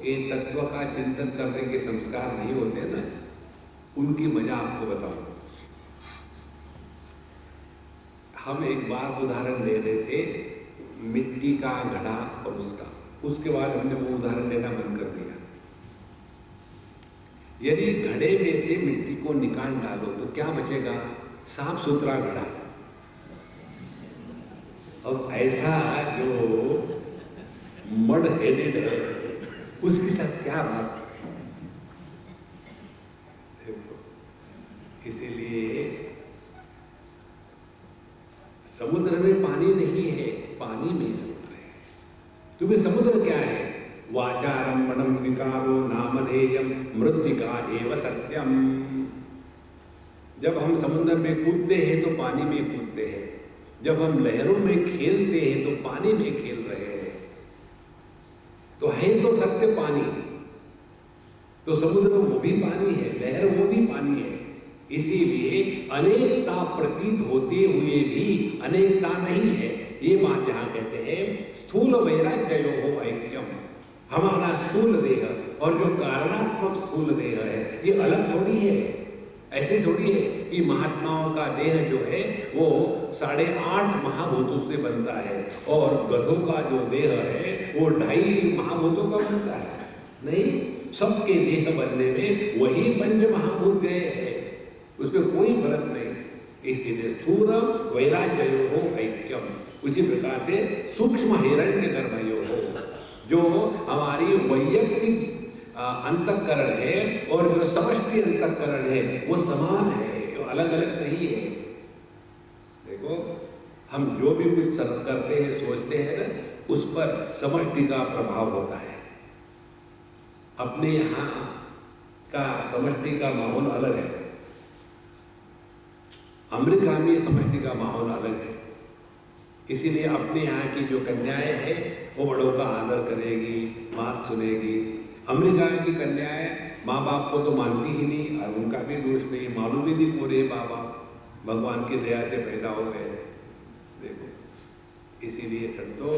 ये तत्व का चिंतन करने के संस्कार नहीं होते ना, उनकी मजा आपको बताऊं। हम एक बार उदाहरण ले रहे थे मिट्टी का घड़ा और उसके बाद हमने वो उदाहरण लेना बंद कर दिया। यदि घड़े में से मिट्टी को निकाल डालो तो क्या बचेगा? साफ सुथरा घड़ा। अब ऐसा जो मड हेडेड है उसके साथ क्या बात है? इसीलिए समुद्र में पानी नहीं है, पानी में समुद्र है। तुम्हें समुद्र क्या है? वाचारंभणम विकारो नामधेयम मृत्तिका एव सत्यम। जब हम समुद्र में कूदते हैं तो पानी में कूदते हैं, जब हम लहरों में खेलते हैं तो पानी में खेल रहे हैं। तो है तो सत्य पानी, तो समुद्र वो भी पानी है, लहर वो भी पानी है। इसीलिए अनेकता प्रतीत होते हुए भी अनेकता नहीं है। ये बात यहाँ कहते हैं स्थूल वैराग्यो हो ऐक्यम। हमारा स्थूल देह और जो कारणात्मक स्थूल देह है ये अलग थोड़ी है। ऐसे थोड़ी है कि महात्माओं का देह जो है वो 8.5 महाभूतों से बनता है और गधों का जो देह है वो 2.5 महाभूतों का बनता है। नहीं, सबके देह बनने में वही 5 महाभूत गए हैं, उसमें कोई फर्क नहीं। इसीलिए स्थूल वैराग्यो हो ऐक्यम। उसी प्रकार से सूक्ष्म हिरण्य गर्भयो हो, जो हमारी वैयक्तिक अंतःकरण है और जो समष्टि अंतःकरण है वो समान है, वो अलग अलग नहीं है। देखो, हम जो भी कुछ करते हैं सोचते हैं ना, उस पर समष्टि का प्रभाव होता है। अपने यहाँ का समष्टि का माहौल अलग है, अमेरिका में समष्टि का माहौल अलग है। इसीलिए अपने यहाँ की जो कन्याएं हैं वो बड़ों का आदर करेगी, बात सुनेगी। अमेरिका की कन्याएं माँ बाप को तो मानती ही नहीं और उनका भी दोष नहीं, मालूम ही नहीं पूरे बाबा भगवान की दया से पैदा हो गए। देखो, इसीलिए संतो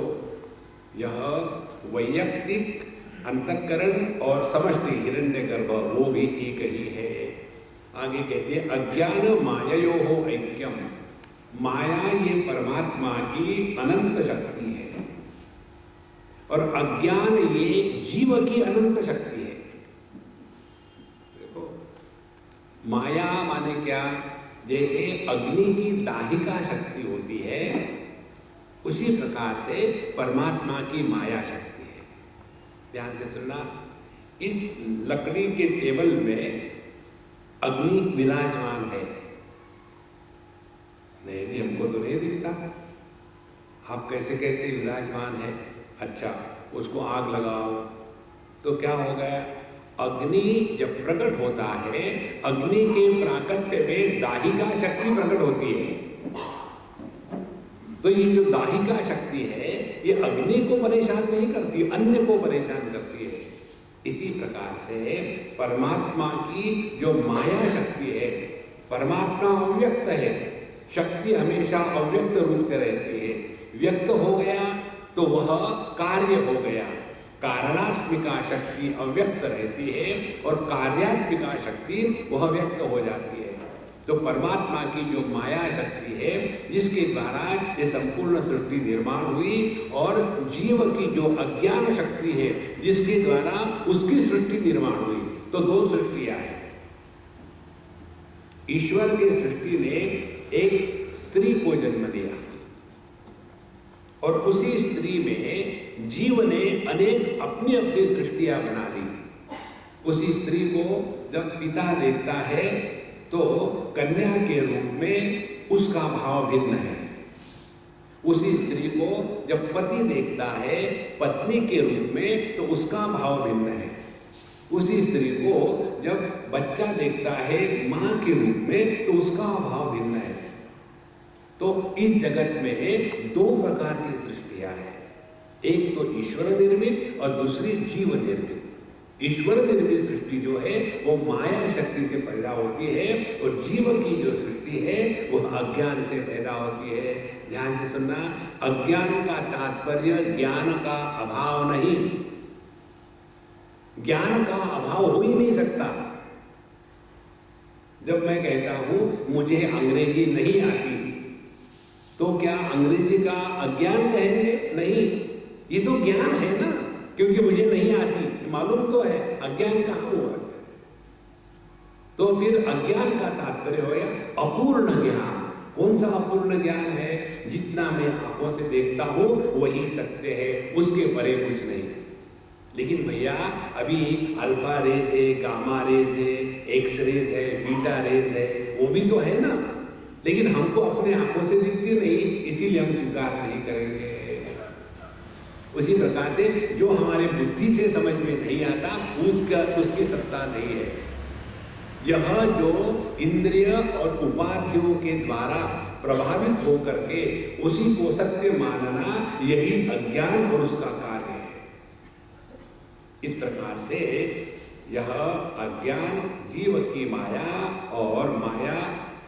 यह वैयक्तिक अंतःकरण और समष्टि हिरण्य गर्भ वो भी एक ही है। आगे कहते हैं अज्ञान माययो हो ऐक्यम। माया ये परमात्मा की अनंत शक्ति है और अज्ञान ये जीव की अनंत शक्ति है। देखो, माया माने क्या? जैसे अग्नि की दाहिका शक्ति होती है उसी प्रकार से परमात्मा की माया शक्ति है। ध्यान से सुनना, इस लकड़ी के टेबल में अग्नि विराजमान है। नहीं जी, हमको तो नहीं दिखता। आप कैसे कहते हैं विराजमान है? अच्छा, उसको आग लगाओ तो क्या हो गया? अग्नि जब प्रकट होता है, अग्नि के प्राकट्य में दाहिका शक्ति प्रकट होती है। तो ये जो दाहिका शक्ति है ये अग्नि को परेशान नहीं करती, अन्य को परेशान करती है। इसी प्रकार से परमात्मा की जो माया शक्ति है, परमात्मा अव्यक्त है, शक्ति हमेशा अव्यक्त रूप से रहती है। व्यक्त हो गया तो वह कार्य हो गया। कारणात्मिका शक्ति अव्यक्त रहती है और कार्यात्मिका शक्ति वह व्यक्त हो जाती है। तो परमात्मा की जो माया शक्ति है जिसके द्वारा ये संपूर्ण सृष्टि निर्माण हुई, और जीव की जो अज्ञान शक्ति है जिसके द्वारा उसकी सृष्टि निर्माण हुई, तो दो सृष्टियां हैं। ईश्वर की सृष्टि ने एक स्त्री को जन्म दिया और उसी स्त्री में जीव ने अनेक अपनी अपनी सृष्टियां बना ली। उसी स्त्री को जब पिता देखता है तो कन्या के रूप में उसका भाव भिन्न है। उसी स्त्री को जब पति देखता है पत्नी के रूप में तो उसका भाव भिन्न है। उसी स्त्री को जब बच्चा देखता है मां के रूप में तो उसका भाव भिन्न है। तो इस जगत में दो प्रकार की सृष्टियां हैं, एक तो ईश्वर निर्मित और दूसरी जीव निर्मित। ईश्वर निर्मित सृष्टि जो है वो माया शक्ति से पैदा होती है और जीव की जो सृष्टि है वो अज्ञान से पैदा होती है। ध्यान से सुनना, अज्ञान का तात्पर्य ज्ञान का अभाव नहीं। ज्ञान का अभाव हो ही नहीं सकता। जब मैं कहता हूं मुझे अंग्रेजी नहीं आती तो क्या अंग्रेजी का अज्ञान कहेंगे? नहीं, ये तो ज्ञान है ना, क्योंकि मुझे नहीं आती मालूम तो है, अज्ञान कहाँ हुआ? तो फिर अज्ञान का तात्पर्य हो गया अपूर्ण ज्ञान। कौन सा अपूर्ण ज्ञान है? जितना मैं आंखों से देखता हूं वही सत्य है, उसके परे कुछ नहीं। लेकिन भैया अभी अल्फा रेज है, गामा रेज है, एक्स रेज है, बीटा रेज है, वो भी तो है ना, लेकिन हमको अपने आंखों से दिखती नहीं, इसीलिए हम स्वीकार नहीं करेंगे। उसी प्रकार से जो हमारे बुद्धि से समझ में नहीं आता उसकी सत्ता नहीं है। यह जो इंद्रिय और उपाधियों के द्वारा प्रभावित होकर के उसी को सत्य मानना, यही अज्ञान और उसका कार्य है। इस प्रकार से यह अज्ञान जीव की माया और माया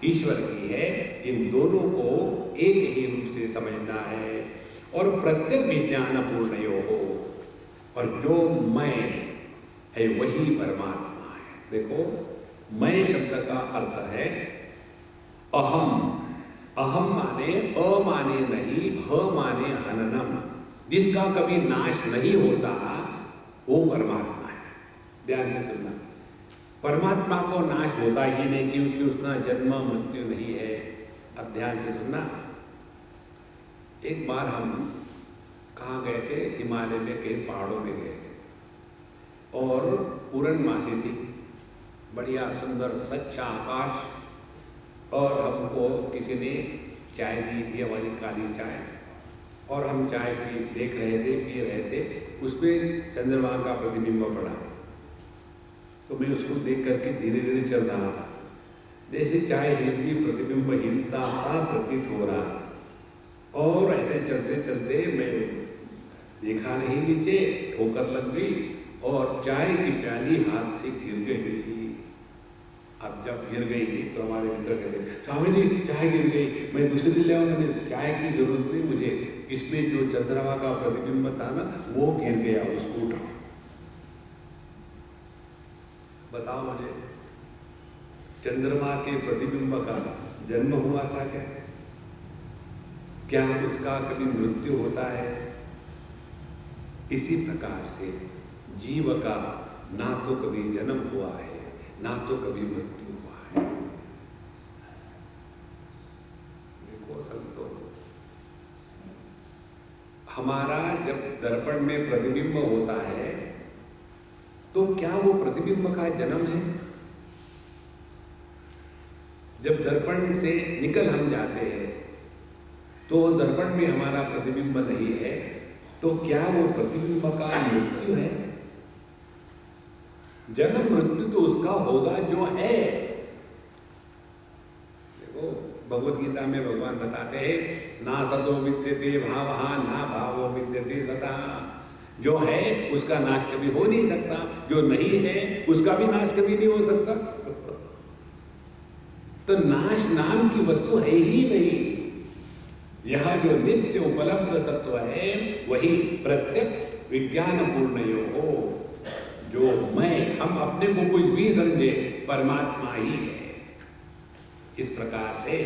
ईश्वर की है, इन दोनों को एक ही रूप से समझना है। और प्रत्येक विज्ञान पूर्णयो हो, और जो मैं है वही परमात्मा है। देखो, मैं शब्द का अर्थ है अहम। अहम माने अ माने नहीं, ह माने हननम, जिसका कभी नाश नहीं होता, वो परमात्मा है। ध्यान से सुनना, परमात्मा को नाश होता ही नहीं क्योंकि उसका जन्म मृत्यु नहीं है। अब ध्यान से सुनना, एक बार हम कहाँ गए थे? हिमालय में कई पहाड़ों में गए थे और पूर्णमासी थी, बढ़िया सुंदर स्वच्छ आकाश, और हमको किसी ने चाय दी थी, हमारी काली चाय, और हम चाय देख रहे थे, पी रहे थे, उसमें चंद्रमा का प्रतिबिंब पड़ा। तो मैं उसको देख करके धीरे धीरे चल रहा था, जैसे चाय हिलती प्रतिबिंब हिलता सा प्रतीत हो रहा था। और ऐसे चलते चलते मैं देखा नहीं नीचे, ठोकर लग गई और चाय की प्याली हाथ से गिर गई। अब जब गिर गई तो हमारे मित्र कहते, स्वामी जी चाय गिर गई, मैं दूसरी ले आऊँ? मैंने चाय की जरूरत नहीं मुझे, इसमें जो चंद्रमा का प्रतिबिंब था ना वो गिर गया, उसको उठाओ। बताओ मुझे, चंद्रमा के प्रतिबिंब का जन्म हुआ था क्या? क्या उसका कभी मृत्यु होता है? इसी प्रकार से जीव का ना तो कभी जन्म हुआ है, ना तो कभी मृत्यु हुआ है। देखो संतो, हमारा जब दर्पण में प्रतिबिंब होता है तो क्या वो प्रतिबिंब का जन्म है? जब दर्पण से निकल हम जाते हैं तो दर्पण में हमारा प्रतिबिंब नहीं है, तो क्या वो प्रतिबिंब का मृत्यु है? जन्म मृत्यु तो उसका होगा जो है। देखो, भगवत गीता में भगवान बताते हैं ना सतो विद्यते भावः ना भावो विद्यते सतः। जो है उसका नाश कभी हो नहीं सकता, जो नहीं है उसका भी नाश कभी नहीं हो सकता। तो नाश नाम की वस्तु है ही नहीं। यह जो नित्य उपलब्ध तत्व है वही प्रत्यक्ष विज्ञान पूर्ण हो। जो मैं, हम अपने को कुछ भी समझे, परमात्मा ही है। इस प्रकार से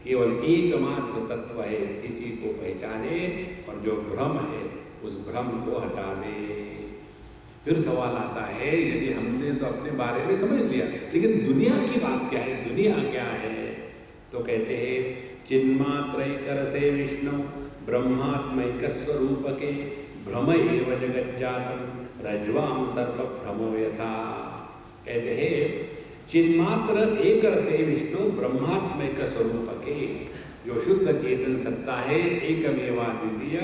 केवल एकमात्र तत्व है, इसी को पहचाने और जो भ्रम है उस भ्रम को हटा दे। फिर सवाल आता है, यदि हमने तो अपने बारे में समझ लिया, लेकिन दुनिया की बात क्या है, दुनिया क्या है? तो कहते हैं चिन्मात्रैकरसे विष्णु ब्रह्मात्मैक स्वरूपके भ्रम एव जगज्जातम् रज्ज्वां सर्वभ्रमो यथा। कहते हैं चिन्मात्र एक रसे विष्णु ब्रह्मात्मैक स्वरूपके, जो शुद्ध चेतन सत्ता है एकमेवा द्वितीय,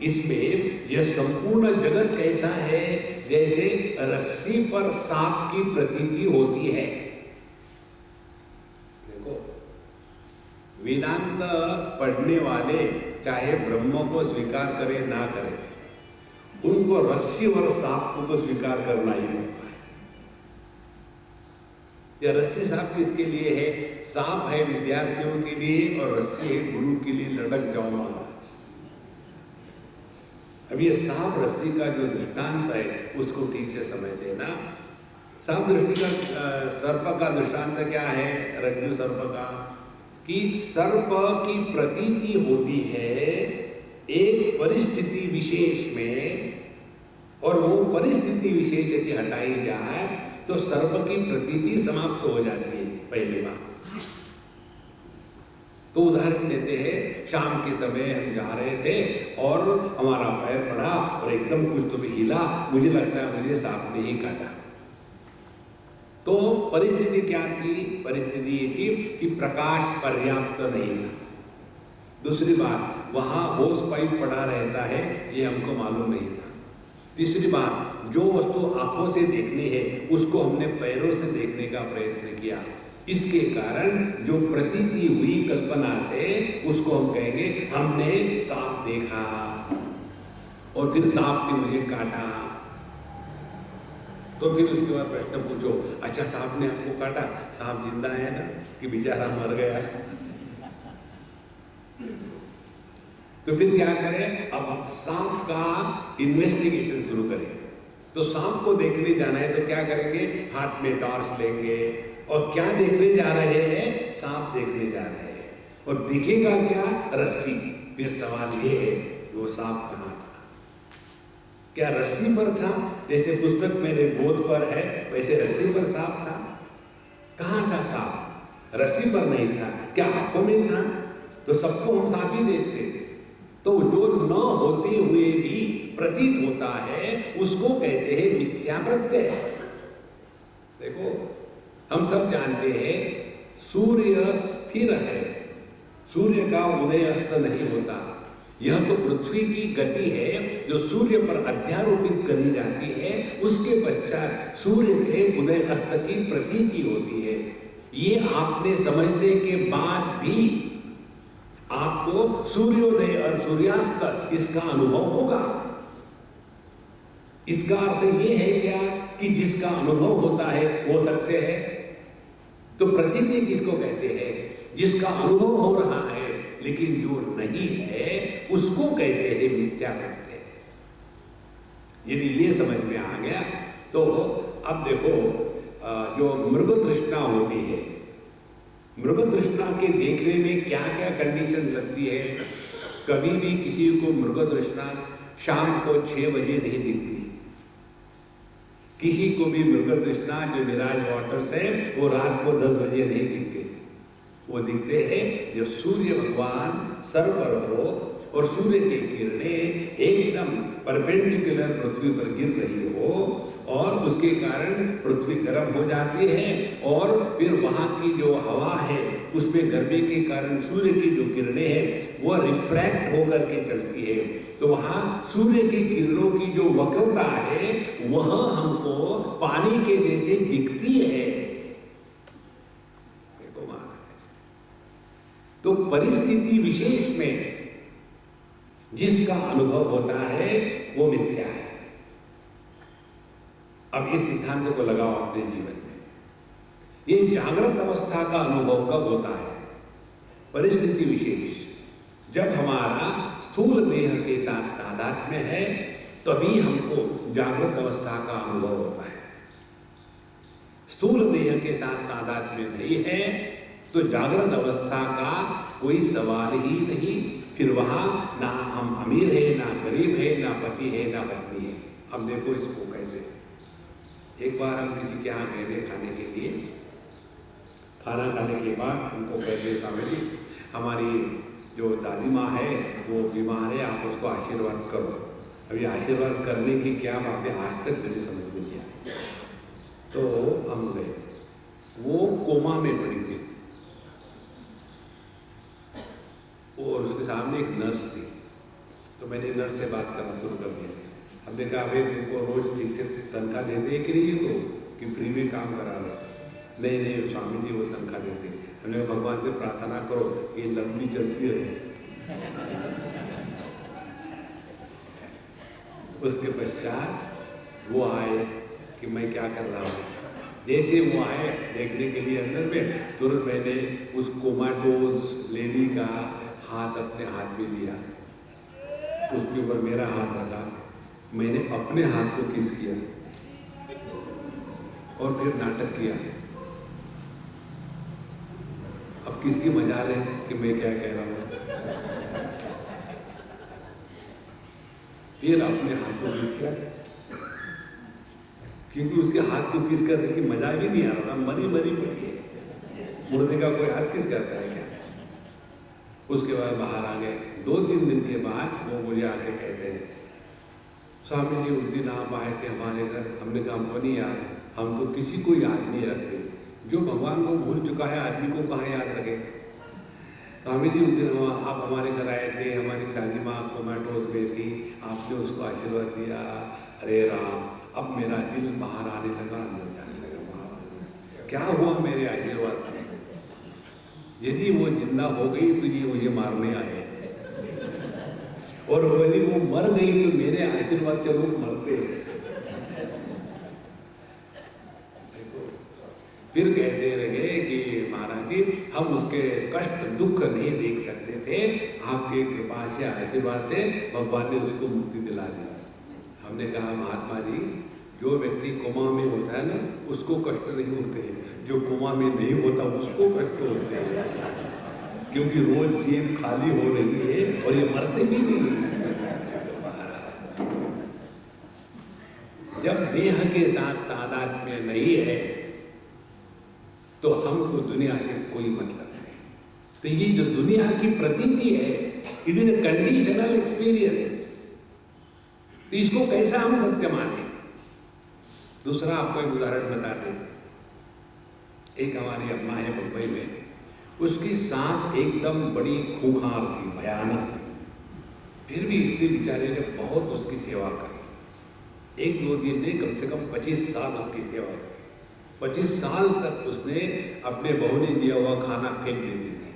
इसमें यह संपूर्ण जगत कैसा है? जैसे रस्सी पर सांप की प्रतीति होती है। देखो, वेदांत पढ़ने वाले चाहे ब्रह्म को स्वीकार करें ना करें, उनको रस्सी और सांप को तो स्वीकार करना ही पड़ता है। यह रस्सी सांप किसके लिए है? सांप है विद्यार्थियों के लिए और रस्सी है गुरु के लिए। लड़क जाओ महाराज। अब ये सांप रस्सी का जो दृष्टांत है उसको ठीक से समझ लेना। सांप दृष्टि का सर्प का दृष्टांत क्या है? रज्जु सर्प का, कि सर्प की प्रतीति होती है एक परिस्थिति विशेष में, और वो परिस्थिति विशेष यदि हटाई जाए तो सर्प की प्रतीति समाप्त हो जाती है पहली बार। तो उदाहरण देते हैं, शाम के समय हम जा रहे थे और हमारा पैर पड़ा और एकदम कुछ तो भी हिला, मुझे लगता है मुझे सांप ने ही काटा। तो परिस्थिति क्या थी? परिस्थिति ये थी कि प्रकाश पर्याप्त नहीं था। दूसरी बात, वहां होस पाइप पड़ा रहता है, ये हमको मालूम नहीं था। तीसरी बात, जो वस्तु आंखों से देखनी है उसको हमने पैरों से देखने का प्रयत्न किया। इसके कारण जो प्रतीति हुई कल्पना से, उसको हम कहेंगे हमने सांप देखा और फिर सांप ने मुझे काटा। तो फिर उसके बाद प्रश्न पूछो, अच्छा सांप ने आपको काटा, सांप जिंदा है ना कि बेचारा मर गया है? तो फिर क्या करें? अब हम सांप का इन्वेस्टिगेशन शुरू करें। तो सांप को देखने जाना है तो क्या करेंगे? हाथ में टॉर्च लेंगे और क्या देखने जा रहे हैं? सांप देखने जा रहे हैं। और दिखेगा क्या? रस्सी। फिर सवाल ये है, वो सांप कहाँ था? क्या रस्सी पर था जैसे पुस्तक मेरे गोद पर है, वैसे रस्सी पर सांप था? कहाँ था सांप? रस्सी पर नहीं था। क्या आंखों में था? तो सबको हम सांप ही देखते। तो जो न होते हुए भी प्रतीत होता है उसको कहते हैं मिथ्या प्रत्यय। देखो, हम सब जानते हैं सूर्य स्थिर है, सूर्य का उदय अस्त नहीं होता। यह तो पृथ्वी की गति है जो सूर्य पर अध्यारोपित करी जाती है, उसके पश्चात सूर्य के उदय अस्त की प्रतीति होती है। ये आपने समझने के बाद भी आपको सूर्योदय और सूर्यास्त इसका अनुभव होगा। इसका अर्थ ये है क्या कि जिसका अनुभव होता है वो सत्य है? तो प्रतीति किसको कहते हैं? जिसका अनुभव हो रहा है लेकिन जो नहीं है उसको कहते हैं मिथ्या प्रत्यय। यदि ये समझ में आ गया तो अब देखो, जो मृग तृष्णा होती है, मृग तृष्णा के देखने में क्या क्या कंडीशन लगती है? कभी भी किसी को मृग तृष्णा शाम को 6 बजे नहीं दिखती। किसी को भी मृग तृष्णा जो मिराज वाटर्स है वो रात को 10 बजे नहीं दिखते। वो दिखते हैं जब सूर्य भगवान सर पर हो और सूर्य की किरणें एकदम परपेंडिकुलर पृथ्वी पर गिर रही हो और उसके कारण पृथ्वी गर्म हो जाती है और फिर वहाँ की जो हवा है उसमें गर्मी के कारण सूर्य की जो किरणें हैं वह रिफ्रैक्ट होकर के चलती है। तो वहाँ सूर्य की किरणों की जो वक्रता है वह हमको पानी के जैसे दिखती है। देखो महाराज, परिस्थिति विशेष में जिसका अनुभव होता है वो मिथ्या है। अब इस सिद्धांत को लगाओ अपने जीवन में। ये जागृत अवस्था का अनुभव कब होता है? परिस्थिति विशेष, जब हमारा स्थूल देह के साथ तादात्म्य है तभी हमको जागृत अवस्था का अनुभव होता है। स्थूल देह के साथ तादात्म्य नहीं है तो जागृत अवस्था का कोई सवाल ही नहीं। फिर वहां ना हम अमीर है, ना गरीब है, ना पति है, ना पत्नी है। अब देखो इसको कैसे। एक बार हम किसी के यहाँ गए थे खाने के लिए। खाना खाने के बाद हमको कहते स्वामी जी हमारी जो दादी माँ है वो बीमार है, आप उसको आशीर्वाद करो। अभी आशीर्वाद करने की क्या बात है आज तक मुझे समझ में नहीं आई। तो हम गए, वो कोमा में पड़ी थी और उसके सामने एक नर्स थी। तो मैंने नर्स से बात करना शुरू कर दिया। हमने कहा भाई तुमको रोज ठीक से तनख्वाह देते हैं कि नहीं तो कि फ्री में काम करा रहे? नहीं नहीं स्वामी जी वो तनख्वाह देते। हमने भगवान से प्रार्थना करो ये लंबी चलती रहे। उसके पश्चात वो आए कि मैं क्या कर रहा हूँ। जैसे वो आए देखने के लिए अंदर में, तुरंत मैंने उस कोमाटोज लेडी का हाथ अपने हाथ में लिया, उसके ऊपर मेरा हाथ रखा, मैंने अपने हाथ को किस किया और फिर नाटक किया। अब किसकी मजाल है कि मैं क्या कह रहा हूँ। फिर अपने हाथ को किस किया क्योंकि उसके हाथ को किस करने की मजा भी नहीं आ रहा था, मरी मरी पड़ी है, मुड़ने का कोई हाथ किस करता है क्या। उसके बाद बाहर आ गए। 2-3 दिन के बाद वो मुझे आके कहते हैं स्वामी जी उस दिन आप आए थे हमारे घर। हमने कहा हमको नहीं याद, हम तो किसी को याद नहीं रखते। जो भगवान को भूल चुका है आदमी को कहाँ याद रखे। स्वामी जी उस दिन आप हमारे घर आए थे, हमारी दादी माँ कोमाटोज में थी, आपने उसको आशीर्वाद दिया। अरे राम, अब मेरा दिल बाहर आने लगा, अंदर जाने लगा। बाहर क्या हुआ मेरे आशीर्वाद से? यदि वो जिंदा हो गई तो ये मुझे मारने आए, और यदि वो मर गई तो मेरे आशीर्वाद से लोग मरते। फिर कहते रहे कि महाराज जी हम उसके कष्ट दुख नहीं देख सकते थे, आपके कृपा से आशीर्वाद से भगवान ने उसको मुक्ति दिला दी। हमने कहा महात्मा जी जो व्यक्ति कोमा में होता है ना उसको कष्ट नहीं होते, जो कोमा में नहीं होता उसको कष्ट होते हैं, क्योंकि रोज जेब खाली हो रही है और ये मरते भी नहीं। जब देह के साथ तादात्म्य नहीं है तो हमको दुनिया से कोई मतलब नहीं। तो ये जो दुनिया की प्रतीति है it is a conditional experience. तो इसको कैसा हम सत्य माने? दूसरा आपको एक उदाहरण बता दें। एक हमारी अम्मा है मुंबई में, उसकी सांस एकदम बड़ी खूंखार थी, भयानक थी। फिर भी इसने बेचारे ने बहुत उसकी सेवा करी। 1-2 दिन ने कम से कम 25 साल उसकी सेवा करी। 25 साल तक उसने अपने बहू ने दिया हुआ खाना फेंक देती थी,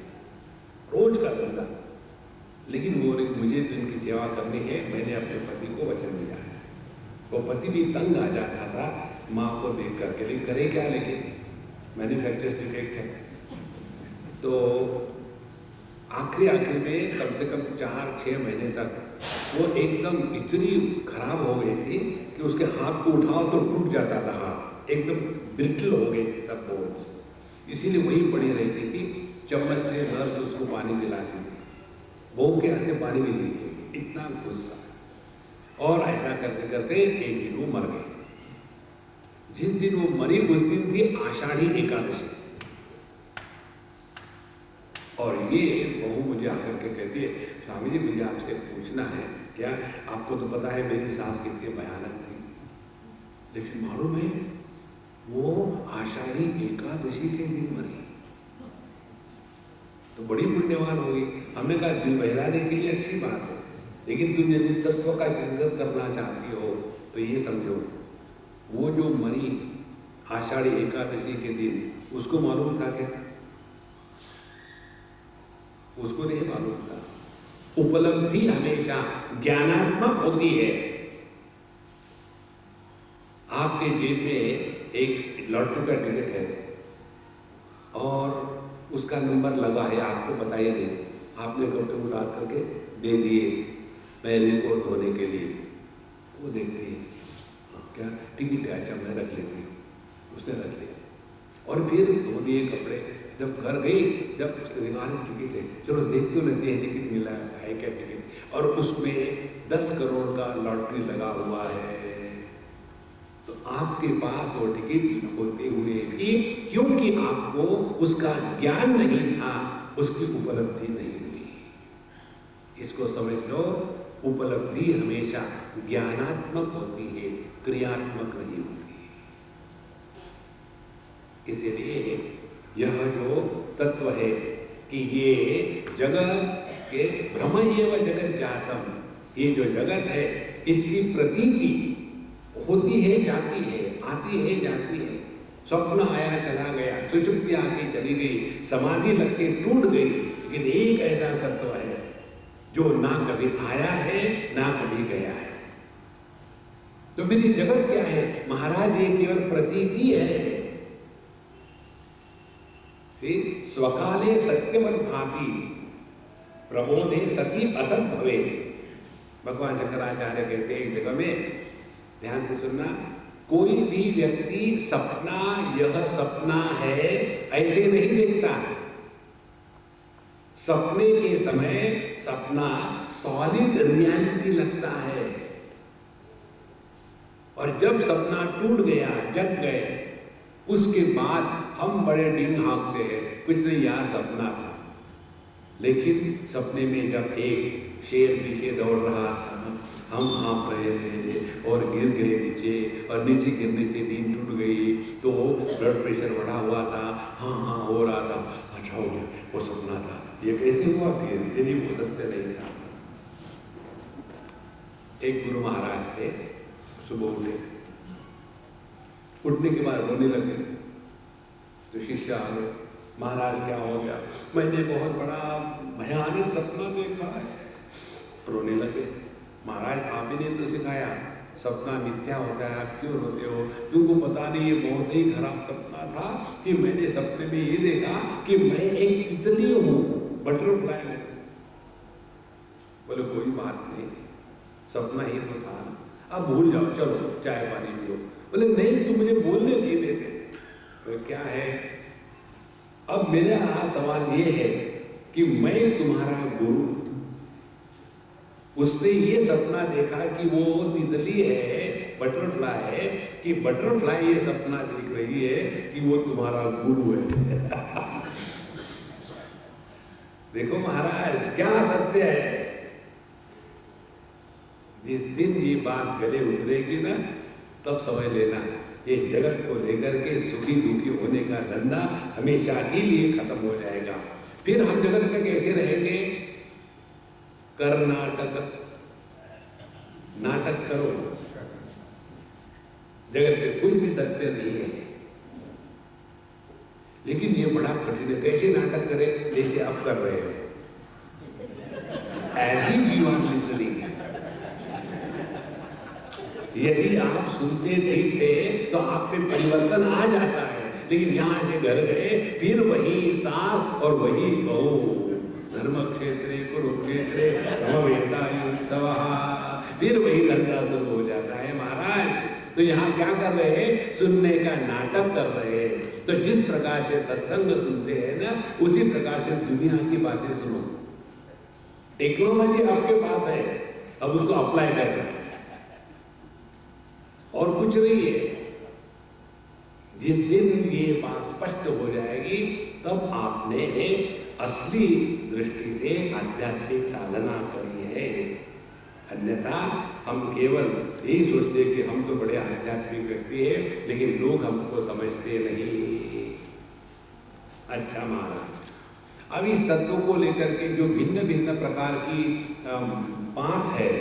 रोज का धंधा। लेकिन वो मुझे तो इनकी सेवा करनी है, मैंने अपने पति को वचन दिया है। वो पति भी तंग आ जाता था माँ को देख करके, लेकिन करे क्या, लेकिन मैन्युफैक्चरर्स डिफेक्ट है। तो आखिर में कम से कम 4-6 महीने तक वो एकदम इतनी खराब हो गई थी कि उसके हाथ को उठाओ तो टूट जाता था हाथ, एकदम ब्रिटल हो गई थी सब बोन्स। इसीलिए वहीं पड़ी रहती थी। चम्मच से नर्स उसको पानी पिलाती थी, बहू के हाथ से पानी भी नहीं पिएगी, इतना गुस्सा। और ऐसा करते करते एक दिन वो मर गई। जिस दिन वो मरी उस दिन थी आषाढ़ी एकादशी। और ये बहू मुझे आकर के कहती है स्वामी जी मुझे आपसे पूछना है, क्या आपको तो पता है मेरी सास कितनी भयानक थी, लेकिन मालूम है वो आषाढ़ी एकादशी के दिन मरी, तो बड़ी पुण्यवान होगी। हमने कहा दिल बहलाने के लिए अच्छी बात है, लेकिन तुम यदि तत्व का चिंतन करना चाहती हो तो ये समझो वो जो मरी आषाढ़ी एकादशी के दिन उसको मालूम था क्या? उसको नहीं मालूम था। उपलब्धि हमेशा ज्ञानात्मक होती है। आपके जेब में एक लॉटरी का टिकट है और उसका नंबर लगा है, आपको पता ही नहीं, आपने कपड़े उड़ा करके दे दिए मैरिज को धोने के लिए। वो देखते हैं क्या टिकट है, अच्छा मैं रख लेती हूँ, उसने रख लिया और फिर धो दिए कपड़े। जब घर गई, जब उसने देखा टिकट है, चलो देखते हो नहीं टिकट मिला है क्या टिकट, और उसमें 10 करोड़ का लॉटरी लगा हुआ है। तो आपके पास वो टिकट होते हुए भी क्योंकि आपको उसका ज्ञान नहीं था, उसकी उपलब्धि नहीं हुई। इसको समझ लो, उपलब्धि हमेशा ज्ञानात्मक होती है, क्रियात्मक नहीं होती। इसीलिए यह जो तत्व है कि ये जगत के भ्रमयेव जगत जातम, ये जो जगत है इसकी प्रतीति होती है, जाती है, आती है, जाती है। स्वप्न आया चला गया, सुषुप्ति आके चली गई, समाधि लग के टूट गई, लेकिन एक ऐसा तत्व है जो ना कभी आया है ना कभी गया है। तो फिर ये जगत क्या है महाराज? ये केवल प्रतीति है। स्वकाले सत्यवत भाति प्रबोधे सती असत भवे। भगवान शंकराचार्य कहते हैं एक जगह में, ध्यान से सुनना, कोई भी व्यक्ति सपना यह सपना है ऐसे नहीं देखता। सपने के समय सपना सॉलिड रियलिटी लगता है, और जब सपना टूट गया, जग गए, उसके बाद हम बड़े डींग हाँकते हैं, कुछ नहीं यार सपना था। लेकिन सपने में जब एक शेर पीछे दौड़ रहा था, हम हाँप रहे थे और गिर गए नीचे, और नीचे गिरने से नींद टूट गई, तो ब्लड प्रेशर बढ़ा हुआ था, हाँ हो रहा था, अच्छा हो गया, वो सपना था। ये कैसे हुआ? फिर ये नहीं हो सकते, नहीं था। एक गुरु महाराज थे, सुबह उठे, उठने के बाद रोने लगे। तो शिष्य आ गए, महाराज क्या हो गया? मैंने बहुत बड़ा भयानक सपना देखा है। रोने लगे। महाराज आप ही ने तो सिखाया सपना मिथ्या होता है, आप क्यों रोते हो? तुमको पता नहीं ये बहुत ही खराब सपना था कि मैंने सपने में ये देखा कि मैं एक तितली हूँ, बटरफ्लाई हूँ। बोले कोई बात नहीं, सपना ही तो था ना, अब भूल जाओ, चलो चाय पानी पियो। बोले नहीं, तुम मुझे बोलने नहीं देते। तो क्या है? अब मेरा सवाल ये है कि मैं तुम्हारा गुरु, उसने ये सपना देखा कि वो तितली है, बटरफ्लाई है, कि बटरफ्लाई ये सपना देख रही है कि वो तुम्हारा गुरु है। देखो महाराज क्या सत्य है। जिस दिन ये बात गले उतरेगी ना, तब समझ लेना ये जगत को लेकर के सुखी दुखी होने का धंधा हमेशा के लिए खत्म हो जाएगा। फिर हम जगत में कैसे रहेंगे? कर्नाटक, नाटक करो, जगत में कुछ भी सत्य नहीं है। लेकिन ये बड़ा कठिन है, कैसे नाटक करें? जैसे आप कर रहे हो, as if you are listening. यदि आप सुनते ठीक से तो आप पे परिवर्तन आ जाता है, लेकिन यहां से घर गए फिर वही सास और वही बहू। धर्म क्षेत्रे कुरुक्षेत्रे समवेदायुत्सवः, फिर वही धंधा शुरू हो जाता है महाराज। तो यहाँ क्या कर रहे हैं? सुनने का नाटक कर रहे हैं। तो जिस प्रकार से सत्संग सुनते हैं ना, उसी प्रकार से दुनिया की बातें सुनो। टेक्नोलॉजी आपके पास है, अब उसको अप्लाई कर रहे हैं, और कुछ नहीं है। जिस दिन ये बात स्पष्ट हो जाएगी, तब आपने असली दृष्टि से आध्यात्मिक साधना करी है। अन्यथा हम केवल यही सोचते कि हम तो बड़े आध्यात्मिक व्यक्ति हैं, लेकिन लोग हमको समझते नहीं। अच्छा महाराज, अब इस तत्व को लेकर के जो भिन्न भिन्न प्रकार की पांच है,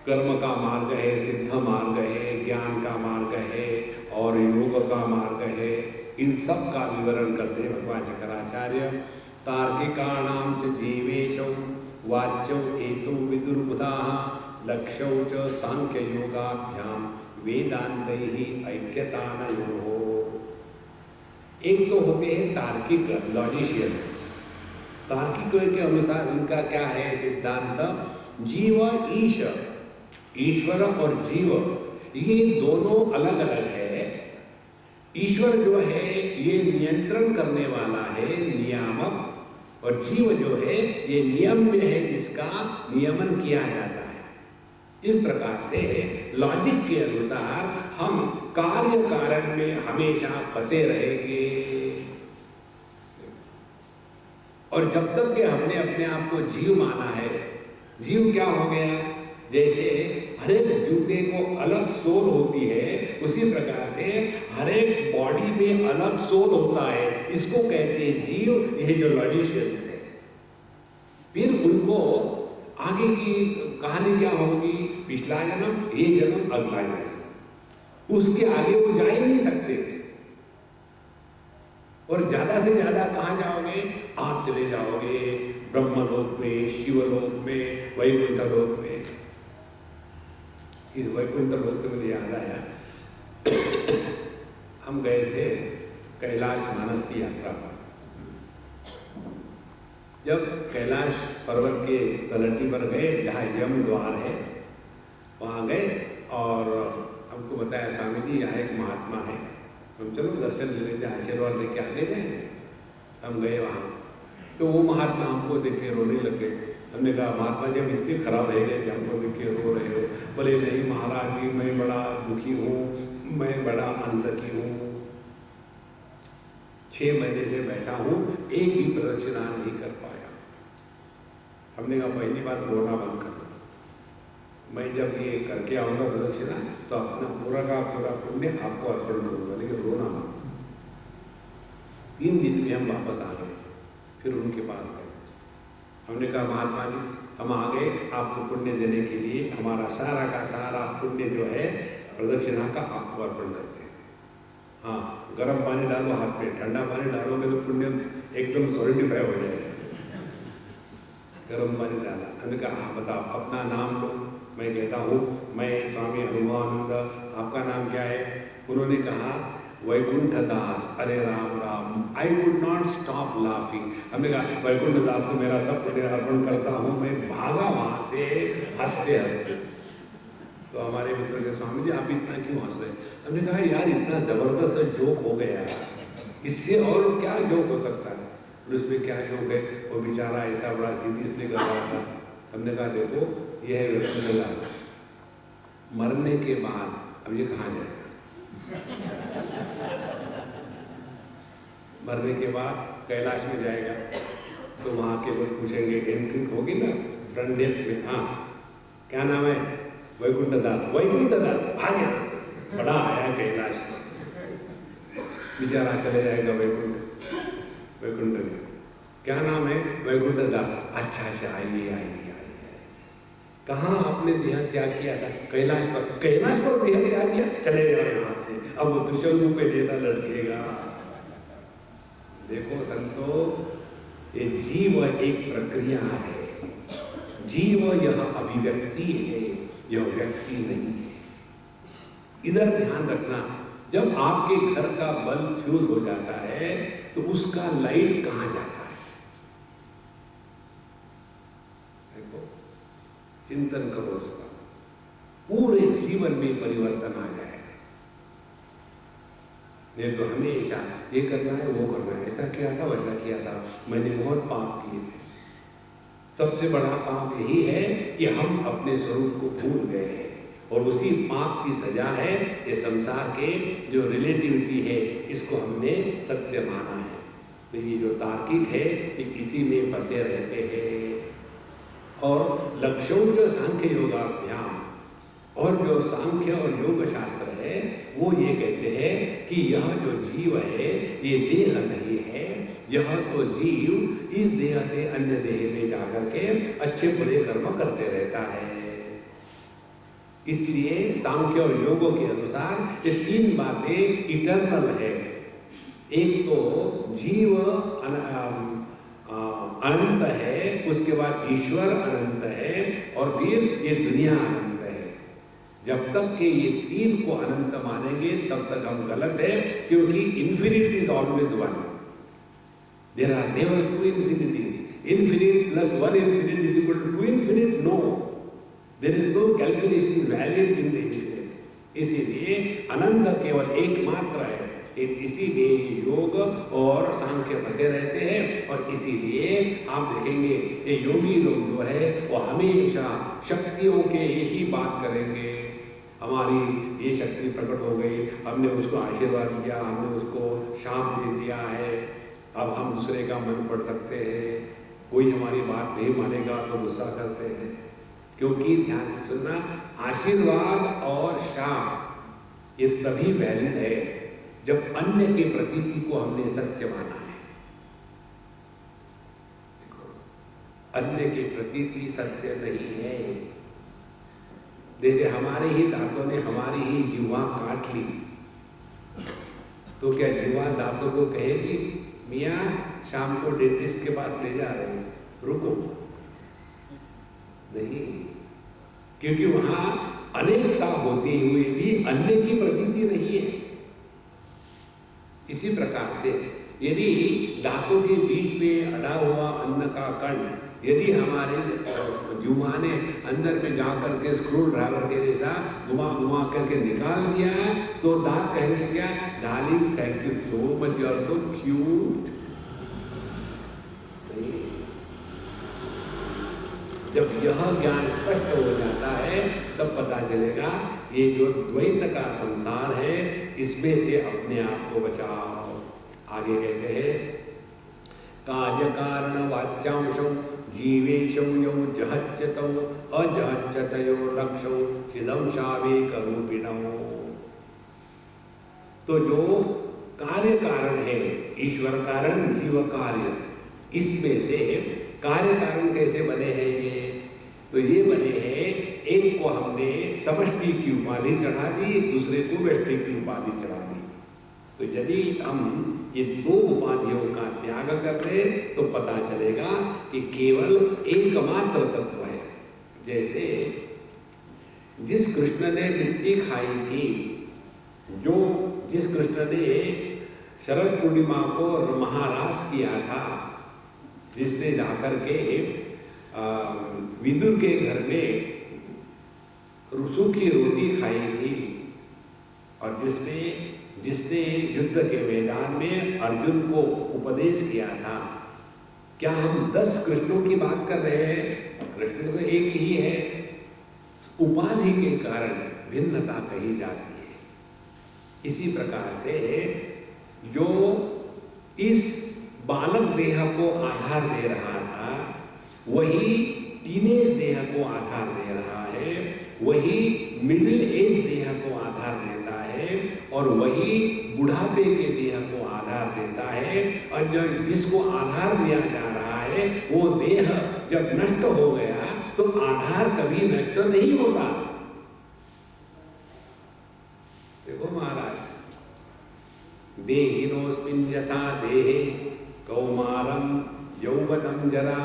कर्म का मार्ग है, सिद्ध मार्ग है, ज्ञान का मार्ग है और योग का मार्ग है, इन सब का विवरण करते हैं भगवान शंकराचार्य। तार्किकाणां च जीवेशौ वाच्यौ एतौ विदुर्बुधाः लक्ष्यौ च सांख्ययोगाभ्यां वेदान्तैः ऐक्यतानयोः। एक तो होते हैं तार्किक लॉजिशियंस। तार्किकों के अनुसार उनका क्या है सिद्धांत, जीव ईश, ईश्वर और जीव ये दोनों अलग अलग है। ईश्वर जो है ये नियंत्रण करने वाला है, नियामक, और जीव जो है ये नियम में है जिसका नियमन किया जाता है। इस प्रकार से लॉजिक के अनुसार हम कार्य कारण में हमेशा फंसे रहेंगे, और जब तक कि हमने अपने आप को जीव माना है, जीव क्या हो गया, जैसे हर एक जूते को अलग सोल होती है, उसी प्रकार से हर एक बॉडी में अलग सोल होता है, इसको कहते हैं जीव। ये जो लॉजिशियंस है, फिर उनको आगे की कहानी क्या होगी, पिछला जन्म, ये जन्म, अगला जन्म, उसके आगे वो जा ही नहीं सकते। और ज्यादा से ज्यादा कहाँ जाओगे, आप चले जाओगे ब्रह्मलोक में, शिवलोक में, वैकुंठ लोक में। इस वैकुंठ लोक से मुझे याद आया, हम गए थे कैलाश मानस की यात्रा पर। जब कैलाश पर्वत के तलहटी पर गए, जहाँ यम द्वार है, वहाँ गए और हमको बताया स्वामी जी यहाँ एक महात्मा है, हम चलो दर्शन ले लेते, आशीर्वाद लेके आगे गए। हम गए वहाँ, तो वो महात्मा हमको देख के रोने लग गए। हमने कहा महात्मा जी हम इतने खराब रह गए कि हमको देख के रो रहे हो? बोले नहीं महाराज जी, मैं बड़ा दुखी हूँ, मैं बड़ा अनलकी हूँ, 6 महीने से बैठा हूँ, एक भी प्रदक्षिणा नहीं कर पाया। हमने कहा पहली बात रोना बंद कर दो, मैं जब ये करके आऊँगा प्रदक्षिणा तो अपना पूरा का पूरा पुण्य आपको अर्पण करूँगा, लेकिन रोना मत। 3 दिन में हम वापस आ गए, फिर उनके पास गए। हमने कहा महात्मा जी हम आ गए आपको पुण्य देने के लिए, हमारा सारा का सारा पुण्य जो है प्रदक्षिणा का आपको अर्पण करते हैं। हाँ, गर्म पानी डालो हाथ में, ठंडा पानी डालोगे तो पुण्य एकदम सॉलिडिफाई हो जाएगा। गर्म पानी डाला, हमने कहा हाँ बताओ अपना नाम लो। मैं कहता हूँ मैं स्वामी हनुमानंद, आपका नाम क्या है? उन्होंने कहा वैकुंठ दास। अरे Ram Ram, I could not stop laughing. हमने कहा वैकुंठ दास को मेरा सब पुण्य अर्पण करता हूँ। मैं भागा वहाँ से हंसते हंसते। तो हमारे मित्र के स्वामी जी आप इतना क्यों हंस रहे? हमने कहा यार इतना जबरदस्त जोक हो गया, इससे और क्या जोक हो सकता है? और उसमें क्या जोक है, वो बेचारा ऐसा बड़ा सीधी इसलिए कर रहा था। हमने कहा देखो यह है वैकुंठ दास, मरने के बाद अब ये कहाँ जाएगा? मरने के बाद कैलाश में जाएगा तो वहाँ के लोग पूछेंगे, एंट्री होगी ना फ्रंट डेस्क में, हाँ क्या नाम है? वैकुंठ दास। वैकुंठ दास भाग यहाँ से, बड़ा आया कैलाश, बेचारा चले जाएगा वैकुंठ में। क्या नाम है? वैकुंठ दास। अच्छा आइए आइए। कहाँ आपने देह त्याग किया था? कैलाश पर। कैलाश पर देह त्याग किया, चले जाओ यहाँ से, अब वो त्रिशंकु पे जैसा लड़केगा। देखो संतो, ये जीव एक प्रक्रिया है, जीव यह अभिव्यक्ति है, यह व्यक्ति नहीं है। इधर ध्यान रखना, जब आपके घर का बल्ब फ्यूज हो जाता है तो उसका लाइट कहाँ जाता है? चिंतन करो उसका, पूरे जीवन में परिवर्तन आ जाएगा। नहीं तो हमेशा ये करना है वो करना है, ऐसा किया था वैसा किया था, मैंने बहुत पाप किए थे। सबसे बड़ा पाप यही है कि हम अपने स्वरूप को भूल गए हैं, और उसी पाप की सजा है ये संसार के जो रिलेटिविटी है इसको हमने सत्य माना है। तो ये जो तार्किक है ये इसी में फंसे रहते हैं। और लक्ष्यों जो सांख्य योगाभ्याम, और जो सांख्य और योग शास्त्र है वो ये कहते हैं कि यह जो जीव है ये देह नहीं है, यह तो जीव इस देह से अन्य देह में जाकर के अच्छे बुरे कर्म करते रहता है। इसलिए सांख्य और योगों के अनुसार ये 3 बातें इटर्नल है। एक तो जीव अनंत है, उसके बाद ईश्वर अनंत है, और फिर ये दुनिया अनंत है। जब तक कि ये तीन को अनंत मानेंगे तब तक हम गलत है, क्योंकि infinite is always one. There are never two infinities. Infinite plus one infinite is equal to infinite? No, there is no calculation valid in the infinite. इसीलिए अनंत केवल एकमात्र है। इसीलिए ये योग और सांख्य फंसे रहते हैं, और इसीलिए आप देखेंगे ये योगी लोग जो है वो हमेशा शक्तियों के ही बात करेंगे। हमारी ये शक्ति प्रकट हो गई, हमने उसको आशीर्वाद दिया, हमने उसको शाप दे दिया है, अब हम दूसरे का मन पढ़ सकते हैं। कोई हमारी बात नहीं मानेगा तो गुस्सा करते हैं। क्योंकि ध्यान से सुनना, आशीर्वाद और शाप ये तभी वैलिड है जब अन्य के प्रतीति को हमने सत्य माना है। अन्य के प्रतीति सत्य नहीं है। जैसे हमारे ही दांतों ने हमारी ही जीवा काट ली, तो क्या जीवा दांतों को कहेगी मियाँ शाम को डेंटिस्ट के पास ले जा रहे हैं, रुको? नहीं, क्योंकि वहां अनेकता होते हुए भी अन्य की प्रतीति नहीं है। इसी प्रकार से यदि दांतों के बीच में अड़ा हुआ अन्न का कण यदि हमारे जुआ ने अंदर में जा करके स्क्रू ड्राइवर के जैसा घुमा घुमा करके निकाल दिया है, तो दांत कहेंगे क्या? Darling thank you so much, you are so cute. जब यह ज्ञान स्पष्ट हो जाता है तब पता चलेगा ये जो द्वैत का संसार है इसमें से अपने आप को बचाओ। आगे कहते हैं कार्य कारण वाच्यांशौ जीवेशौ यौ जहच्यतौ अजहच्यतयो लक्षौ चिदं शावेक रूपिणौ। तो जो कार्य कारण है, ईश्वर कारण जीव कार्य, इसमें से कार्य कारण कैसे बने हैं ये? तो ये बने हैं, एक को हमने समष्टि की उपाधि चढ़ा दी, दूसरे को व्यष्टि की उपाधि चढ़ा दी। तो यदि हम ये दो उपाधियों का त्याग कर दें तो पता चलेगा कि केवल एकमात्र तत्व है। जैसे जिस कृष्ण ने मिट्टी खाई थी, जिस कृष्ण ने शरद पूर्णिमा को महारास किया था, जिसने जाकर के विदुर के घर में सूखी रोटी खाई थी, और जिसने युद्ध के मैदान में अर्जुन को उपदेश किया था, क्या हम 10 कृष्णों की बात कर रहे हैं? कृष्ण तो एक ही है। उपाधि के कारण भिन्नता कही जाती है। इसी प्रकार से जो इस बालक देह को आधार दे रहा था, वही टीनेज देह को आधार दे रहा है, वही मिडिल एज देह को आधार देता है, और वही बुढ़ापे के देह को आधार देता है। और जब जिसको आधार दिया जा रहा है वो देह जब नष्ट हो गया तो आधार कभी नष्ट नहीं होता। देखो महाराज, देहिनोस्मिन् यथा देहे कौमारम यौवनम जरा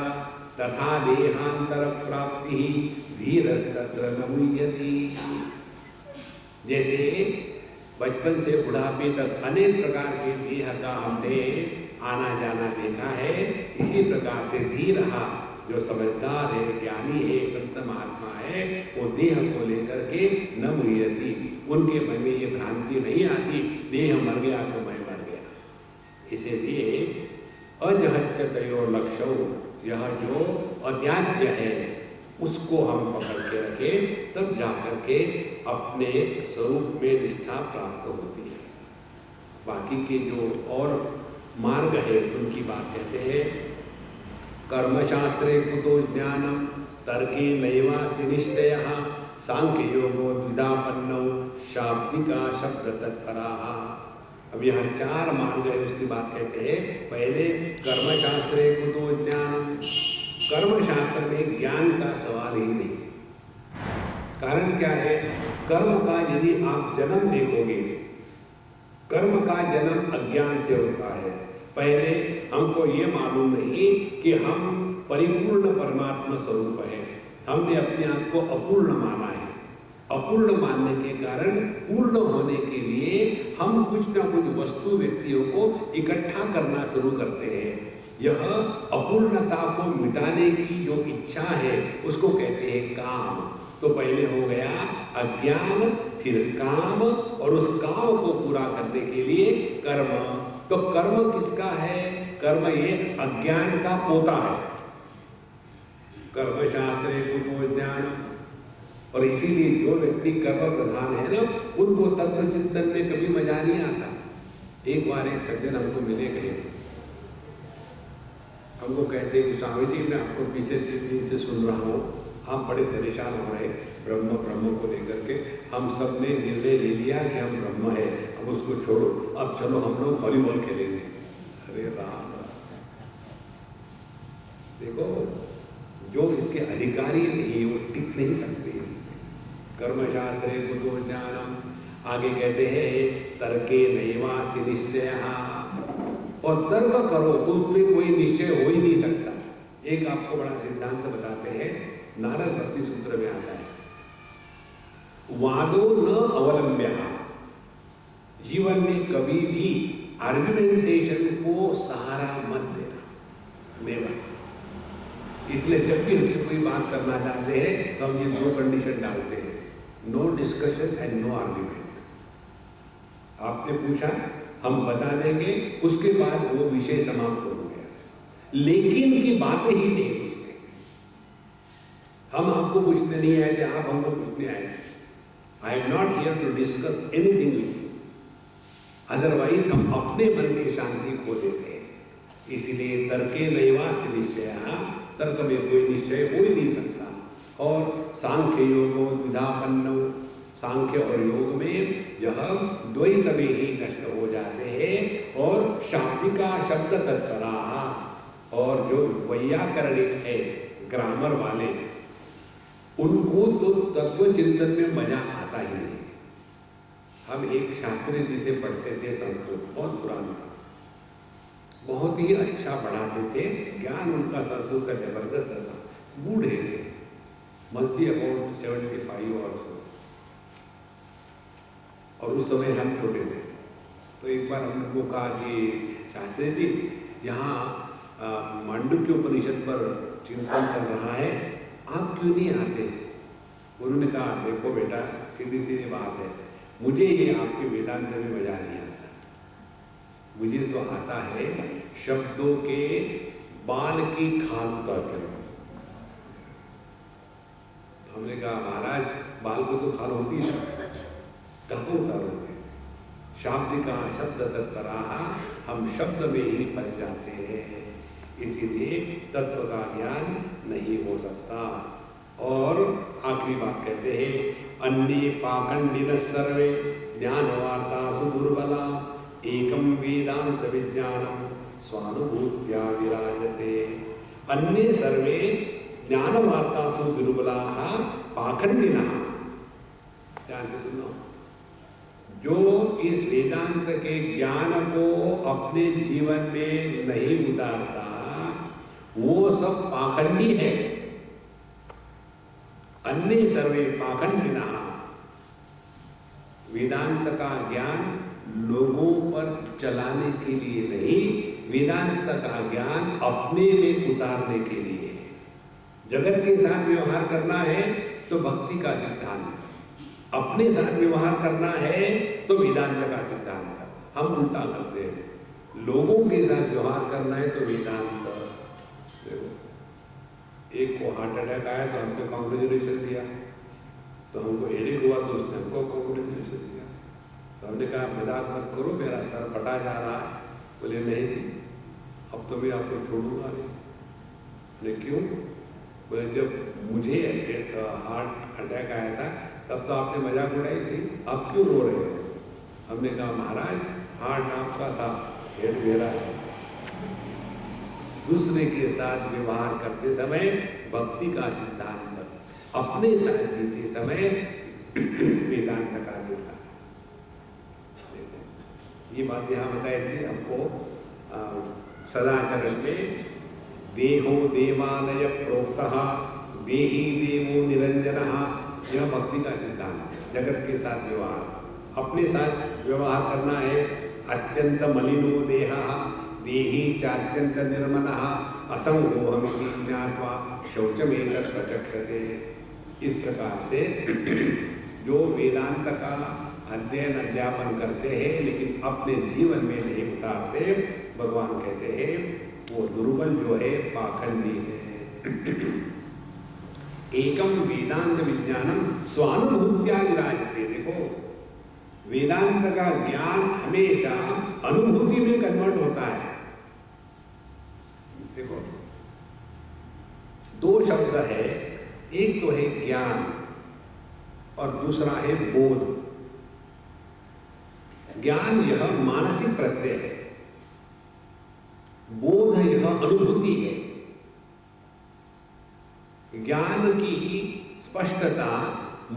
तथा देहांतर प्राप्ति धीरस्तत्र न मुह्यति। जैसे बचपन से बुढ़ापे तक अनेक प्रकार के देह का हमने आना जाना देखा है, इसी प्रकार से धीरहा जो समझदार है, ज्ञानी है, संत महात्मा है, वो देह को लेकर के न मुह्यति, उनके मन में ये भ्रांति नहीं आती देह मर गया तो मैं मर गया। इसीलिए अजहच्यतयो लक्षौ, यह जो अत्याज्य है उसको हम पकड़ के रखें, तब जाकर के अपने स्वरूप में निष्ठा प्राप्त होती है। बाकी के जो और मार्ग है उनकी बात कहते हैं, कर्मशास्त्रे कुतो ज्ञानम तर्के नैवास्ति निश्चयः सांख्य योगो द्विधापन्नौ शाब्दिका शब्द तत्पराः। अब यहाँ 4 मार्ग है, उसकी बात कहते हैं। पहले कर्मशास्त्रे कुतो ज्ञानम, कर्मशास्त्र में ज्ञान का सवाल ही नहीं। कारण क्या है? कर्म का यदि आप जन्म देखोगे, कर्म का जन्म अज्ञान से होता है। पहले हमको हमको ये मालूम नहीं कि हम परिपूर्ण परमात्मा स्वरूप है। हमने अपने आप को अपूर्ण माना है। अपूर्ण मानने के कारण पूर्ण होने के लिए हम कुछ ना कुछ वस्तु व्यक्तियों को इकट्ठा करना शुरू करते हैं। यह अपूर्णता को मिटाने की जो इच्छा है उसको कहते हैं काम। तो पहले हो गया अज्ञान, फिर काम, और उस काम को पूरा करने के लिए कर्म। तो कर्म किसका है? कर्म ये अज्ञान का पोता है। कर्म शास्त्रे कुतो ज्ञान। और इसीलिए जो व्यक्ति कर्म प्रधान है ना, उनको तत्व चिंतन में कभी मजा नहीं आता। एक बार एक सज्जन हमको मिले, गए, हमको कहते हैं कि स्वामी जी मैं आपको पिछले 3 दिन से सुन रहा हूँ, आप बड़े परेशान हो रहे ब्रह्म को लेकर के। हम सब ने निर्णय ले लिया कि हम ब्रह्म है, अब उसको छोड़ो, अब चलो हम लोग वॉलीबॉल खेलेंगे। अरे राम, देखो जो इसके अधिकारी नहीं वो टिक नहीं सकते इसमें। कर्मशास्त्रे कुतो ज्ञानम। आगे कहते हैं तर्के नैवास्ति निश्चयः। और तर्क करो तो उसमें कोई निश्चय हो ही नहीं सकता। एक आपको बड़ा सिद्धांत बताते हैं, नारद भक्ति सूत्र में आता है, वादो न अवलंब्य। जीवन में कभी भी आर्गुमेंटेशन को सहारा मत देना, नेवर। इसलिए जब भी हमसे कोई बात करना चाहते हैं तो हम ये 2 कंडीशन डालते हैं, no discussion and no argument. आपने पूछा, हम बता देंगे, उसके बाद वो विषय समाप्त हो गया, लेकिन की बात ही नहीं उसमें। हम आपको पूछने नहीं आए थे, आप हमको पूछने आए थे। I am not here to discuss anything with you, otherwise हम अपने मन की शांति खो देते हैं। इसीलिए तर्के नैवास्ति निश्चयः, तर्क में कोई निश्चय हो ही नहीं सकता। और सांख्य योगो द्विधापन्नो, सांख्य और योग में यह द्वैत में ही नष्ट हो जाते हैं। और शाब्दिका शब्द तत्परा, और जो वैयाकरणिक है, ग्रामर वाले, उनको तो तत्व चिंतन में मजा आता ही नहीं। हम एक शास्त्री जी से पढ़ते थे संस्कृत, बहुत पुराना, बहुत ही अच्छा पढ़ाते थे, ज्ञान उनका संस्कृत का जबरदस्त था, बूढ़े थे, मस्ट बी अबाउट 75 और सो। और उस समय हम छोटे थे। तो एक बार हमको कहा कि शास्त्री जी यहाँ मांडुक्य उपनिषद पर चिंतन चल रहा है, आप क्यों नहीं आते? उन्होंने कहा देखो बेटा, सीधी सीधी बात है, मुझे ये आपके वेदांत में मजा नहीं आता, मुझे तो आता है शब्दों के बाल की खाल उतार के। तो हमने कहा महाराज बाल को तो खाल होती है, कहाँ उतारोगे? शाब्दिका शब्द तत्परा, हम शब्द में ही फंस जाते हैं, इसीलिए तत्व का ज्ञान नहीं हो सकता। और आखिरी बात कहते हैं, अन्ये पाखंडिनः सर्वे ज्ञानवार्तासु दुर्बला, एकम वेदांत विज्ञानम स्वानुभूत्या विराजते। अन्ये सर्वे ज्ञानवार्तासु दुर्बलाः पाखंडिनः। ध्यान से सुनो, जो इस वेदांत के ज्ञान को अपने जीवन में नहीं उतारता वो सब पाखंडी है। अन्ये सर्वे पाखंडिनः, वेदांत का ज्ञान लोगों पर चलाने के लिए नहीं, वेदांत का ज्ञान अपने में उतारने के लिए। जगत के साथ व्यवहार करना है तो भक्ति का सिद्धांत, अपने साथ व्यवहार करना है तो वेदांत का सिद्धांत। हम उल्टा करते हैं, लोगों के साथ व्यवहार करना है तो वेदांत। देखो, एक को हार्ट अटैक आया तो हमने कॉन्ग्रेचुलेशन दिया, तो हमको हेडेक हुआ तो उसने हमको कॉन्ग्रेचुलेशन दिया। तो हमने कहा मजाक मत करो, मेरा सर फटा जा रहा है। बोले नहीं जी, अब तो मैं आपको छोड़ूंगा नहीं। बोले क्यों? बोले जब मुझे एक हार्ट अटैक आया था तब तो आपने मजाक उड़ाई थी, अब क्यों रो रहे हो? हमने कहा महाराज हार्ट आपका था, हेड मेरा है। दूसरे के साथ व्यवहार करते समय भक्ति का सिद्धांत, अपने साथ जीते समय वेदांत का सिद्धांत। ये बात यहाँ बताई थी आपको सदाचरण में देहो देवालय प्रोक्तः देही देवो निरंजनः, यह भक्ति का सिद्धांत। जगत के साथ व्यवहार, अपने साथ व्यवहार करना है। अत्यंत मलिनो देहः देही चात्यंत निर्मलः असंगोहमिति ज्ञात्वा शौचमेतत् प्रचक्षते। इस प्रकार से जो वेदांत का अध्ययन अध्यापन करते हैं लेकिन अपने जीवन में नहीं उतारते, भगवान कहते हैं वो दुर्बल जो है पाखंडी है। एकम वेदांत विज्ञानम स्वानुभूत्या विराजते। देखो, वेदांत का ज्ञान हमेशा अनुभूति में कन्वर्ट होता है। देखो, दो शब्द है, एक तो है ज्ञान और दूसरा है बोध। ज्ञान यह मानसिक प्रत्यय है, बोध यह अनुभूति है। ज्ञान की स्पष्टता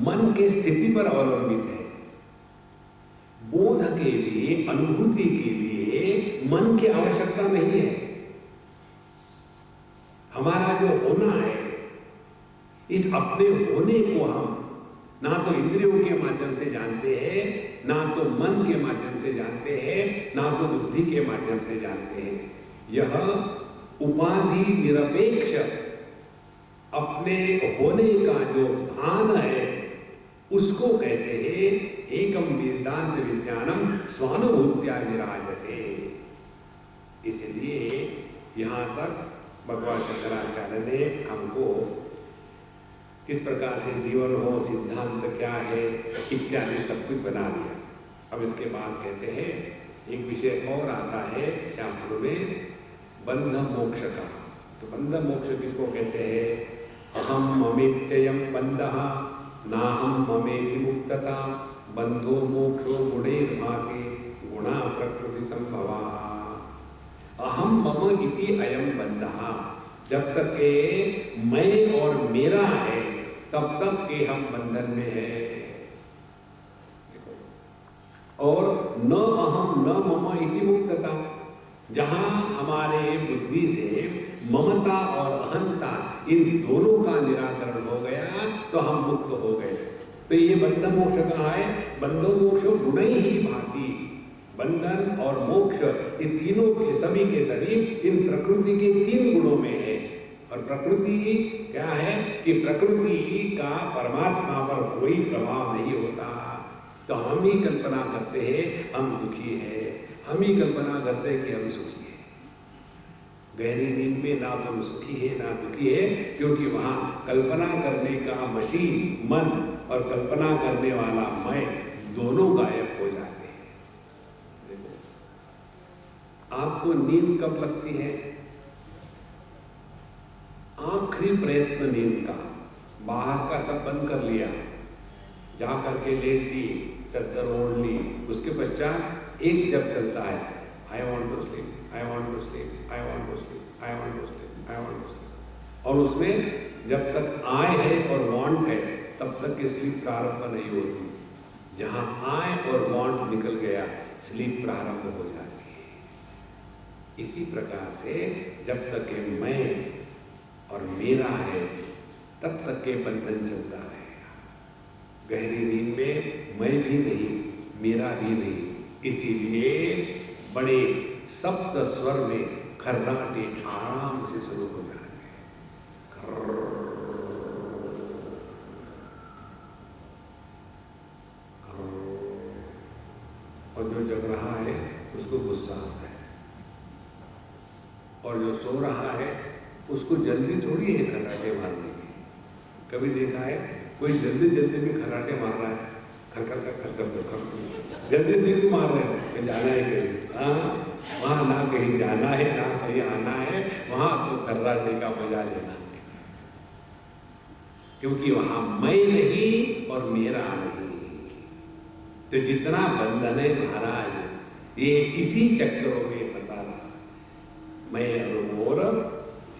मन के स्थिति पर अवलंबित है। बोध के लिए, अनुभूति के लिए मन की आवश्यकता नहीं है। हमारा जो होना है, इस अपने होने को हम ना तो इंद्रियों के माध्यम से जानते हैं, ना तो मन के माध्यम से जानते हैं, ना तो बुद्धि के माध्यम से जानते हैं। यह उपाधि निरपेक्ष अपने होने का जो भान है उसको कहते हैं एकम वेदांत विज्ञानम स्वानुभूत्या विराजते। इसलिए यहाँ तक भगवान शंकराचार्य ने हमको किस प्रकार से जीवन हो, सिद्धांत क्या है इत्यादि सब कुछ बना दिया। अब इसके बाद कहते हैं एक विषय और आता है शास्त्रों में, बंध मोक्ष का। तो बंध मोक्ष किसको कहते हैं? अहम ममेत्ययम बंधः नाहम ममेति मुक्तता बंधो मोक्षो गुणैर्भाति गुणा प्रकृति संभवा। अहम मम इति अयम बंधः, जब तक के मैं और मेरा है तब तक के हम बंधन में है। और न अहम न मम इति मुक्तता, जहां हमारे बुद्धि से ममता और अहंता इन दोनों का निराकरण हो गया तो हम मुक्त हो गए। तो ये बंध मोक्ष कहाँ है? बंधो मोक्षो गुणै ही भाति। बंधन और मोक्ष इन तीनों के सभी इन प्रकृति के तीन गुणों में है। और प्रकृति क्या है कि प्रकृति का परमात्मा पर कोई प्रभाव नहीं होता। तो हम ही कल्पना करते हैं हम दुखी है, हम ही कल्पना करते हैं कि हम सुखी है। गहरी नींद में ना तुम सुखी है ना दुखी है, क्योंकि वहां कल्पना करने का मशीन मन और कल्पना करने वाला मैं दोनों गायब हो जाते हैं। देखो, आपको नींद कब लगती है? आखिरी प्रयत्न नींद का, बाहर का सब बंद कर लिया, जा करके लेट ली, चद्दर ओढ़ ली, उसके पश्चात एक जब चलता है, I want to sleep, I want to sleep, I want to sleep, I want to sleep, I want to sleep. और उसमें जब तक आय है और वांट है तब तक की स्लीप प्रारंभ नहीं होती। जहां आय और वांट निकल गया स्लीप प्रारंभ हो जाती है। इसी प्रकार से जब तक के मैं और मेरा है तब तक के बंधन चलता रहेगा। गहरी नींद में मैं भी नहीं, मेरा भी नहीं। इसीलिए बड़े सप्त स्वर में खर्राटे आराम से शुरू हो जाते हैं। और जो जग रहा है उसको गुस्सा आता है, और जो सो रहा है उसको जल्दी थोड़ी है खर्राटे मारने की। कभी देखा है कोई जल्दी जल्दी में खर्राटे मार रहा है, खर खर कर खर कर खर, जल्दी जल्दी मार रहे हो कि जाना है कहीं, हाँ वहाँ ना कहीं जाना है ना कहीं आना है, वहाँ तो खर्राटे का मजा लेना है। क्योंकि वहाँ मैं नहीं और मेरा नहीं। तो जितना बंधन है महाराज ये इसी चक्करों में फंसा रहा। मैं और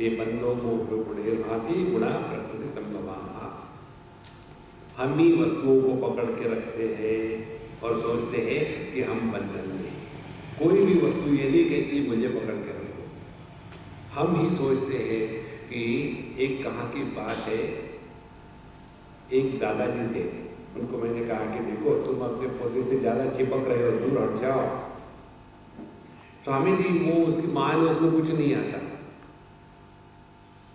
ये बंधो मोक्ष गुणैर्भाति गुणा प्रकृति संभवा। हम ही वस्तुओं को पकड़ के रखते हैं और सोचते हैं कि हम बंधन में। कोई भी वस्तु ये नहीं कहती मुझे पकड़ के रखो, हम ही सोचते हैं कि एक कहाँ की बात है, एक दादाजी थे, उनको मैंने कहा कि देखो तुम अपने पौधे से ज़्यादा चिपक रहे हो, दूर हट जाओ। स्वामी जी वो उसकी माँ ने उसको कुछ नहीं आता,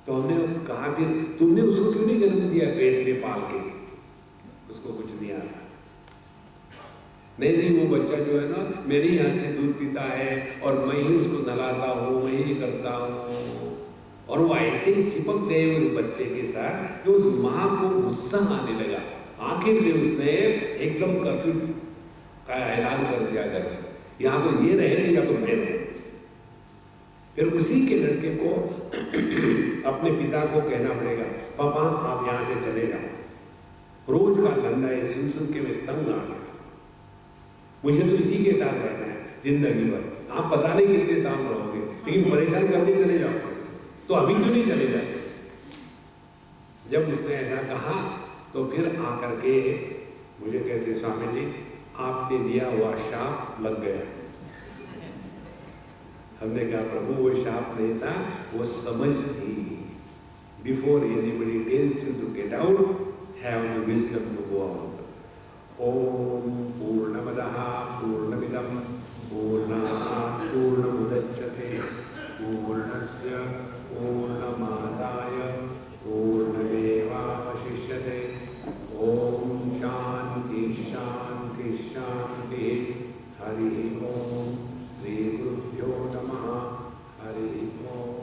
तो हमने कहा फिर तुमने उसको क्यों नहीं जन्म दिया पेट में पाल के, उसको कुछ नहीं आता। नहीं नहीं वो बच्चा जो है ना मेरे ही हाथ से दूध पीता है और मैं ही उसको नहलाता हूँ, मैं ही करता हूँ। और वो ऐसे ही चिपक गए उस बच्चे के साथ कि उस माँ को गुस्सा आने लगा। आखिर में उसने एकदम कर्फ्यू का ऐलान कर दिया, कर यहाँ तो ये रहे नहीं या तो मैं रहूँ। फिर उसी के लड़के को अपने पिता को कहना पड़ेगा, पापा आप यहाँ से चले जाओ, रोज का धंधा है, सुन सुन के मैं तंग आ गया, मुझे तो इसी के साथ रहना है जिंदगी भर, आप पता नहीं कितने साल रहोगे, लेकिन परेशान करके चले जाओगे, तो अभी क्यों नहीं चले जाते। जब उसने ऐसा कहा तो फिर आकर के मुझे कहते, स्वामी जी आपने दिया हुआ शाप लग गया। हमने कहा प्रभु वो शाप नहीं था, वो समझ थी। Before anybody tells you to get out, have the wisdom to go out. ओम पूर्णमदः पूर्णमिदं पूर्णात् पूर्णमुदच्यते पूर्णस्य पूर्णमादाय पूर्णमेवावशिष्यते। ओम शांति शांति शांति। हरि ओम। श्री गुरुभ्यो नमः। हरि ओम।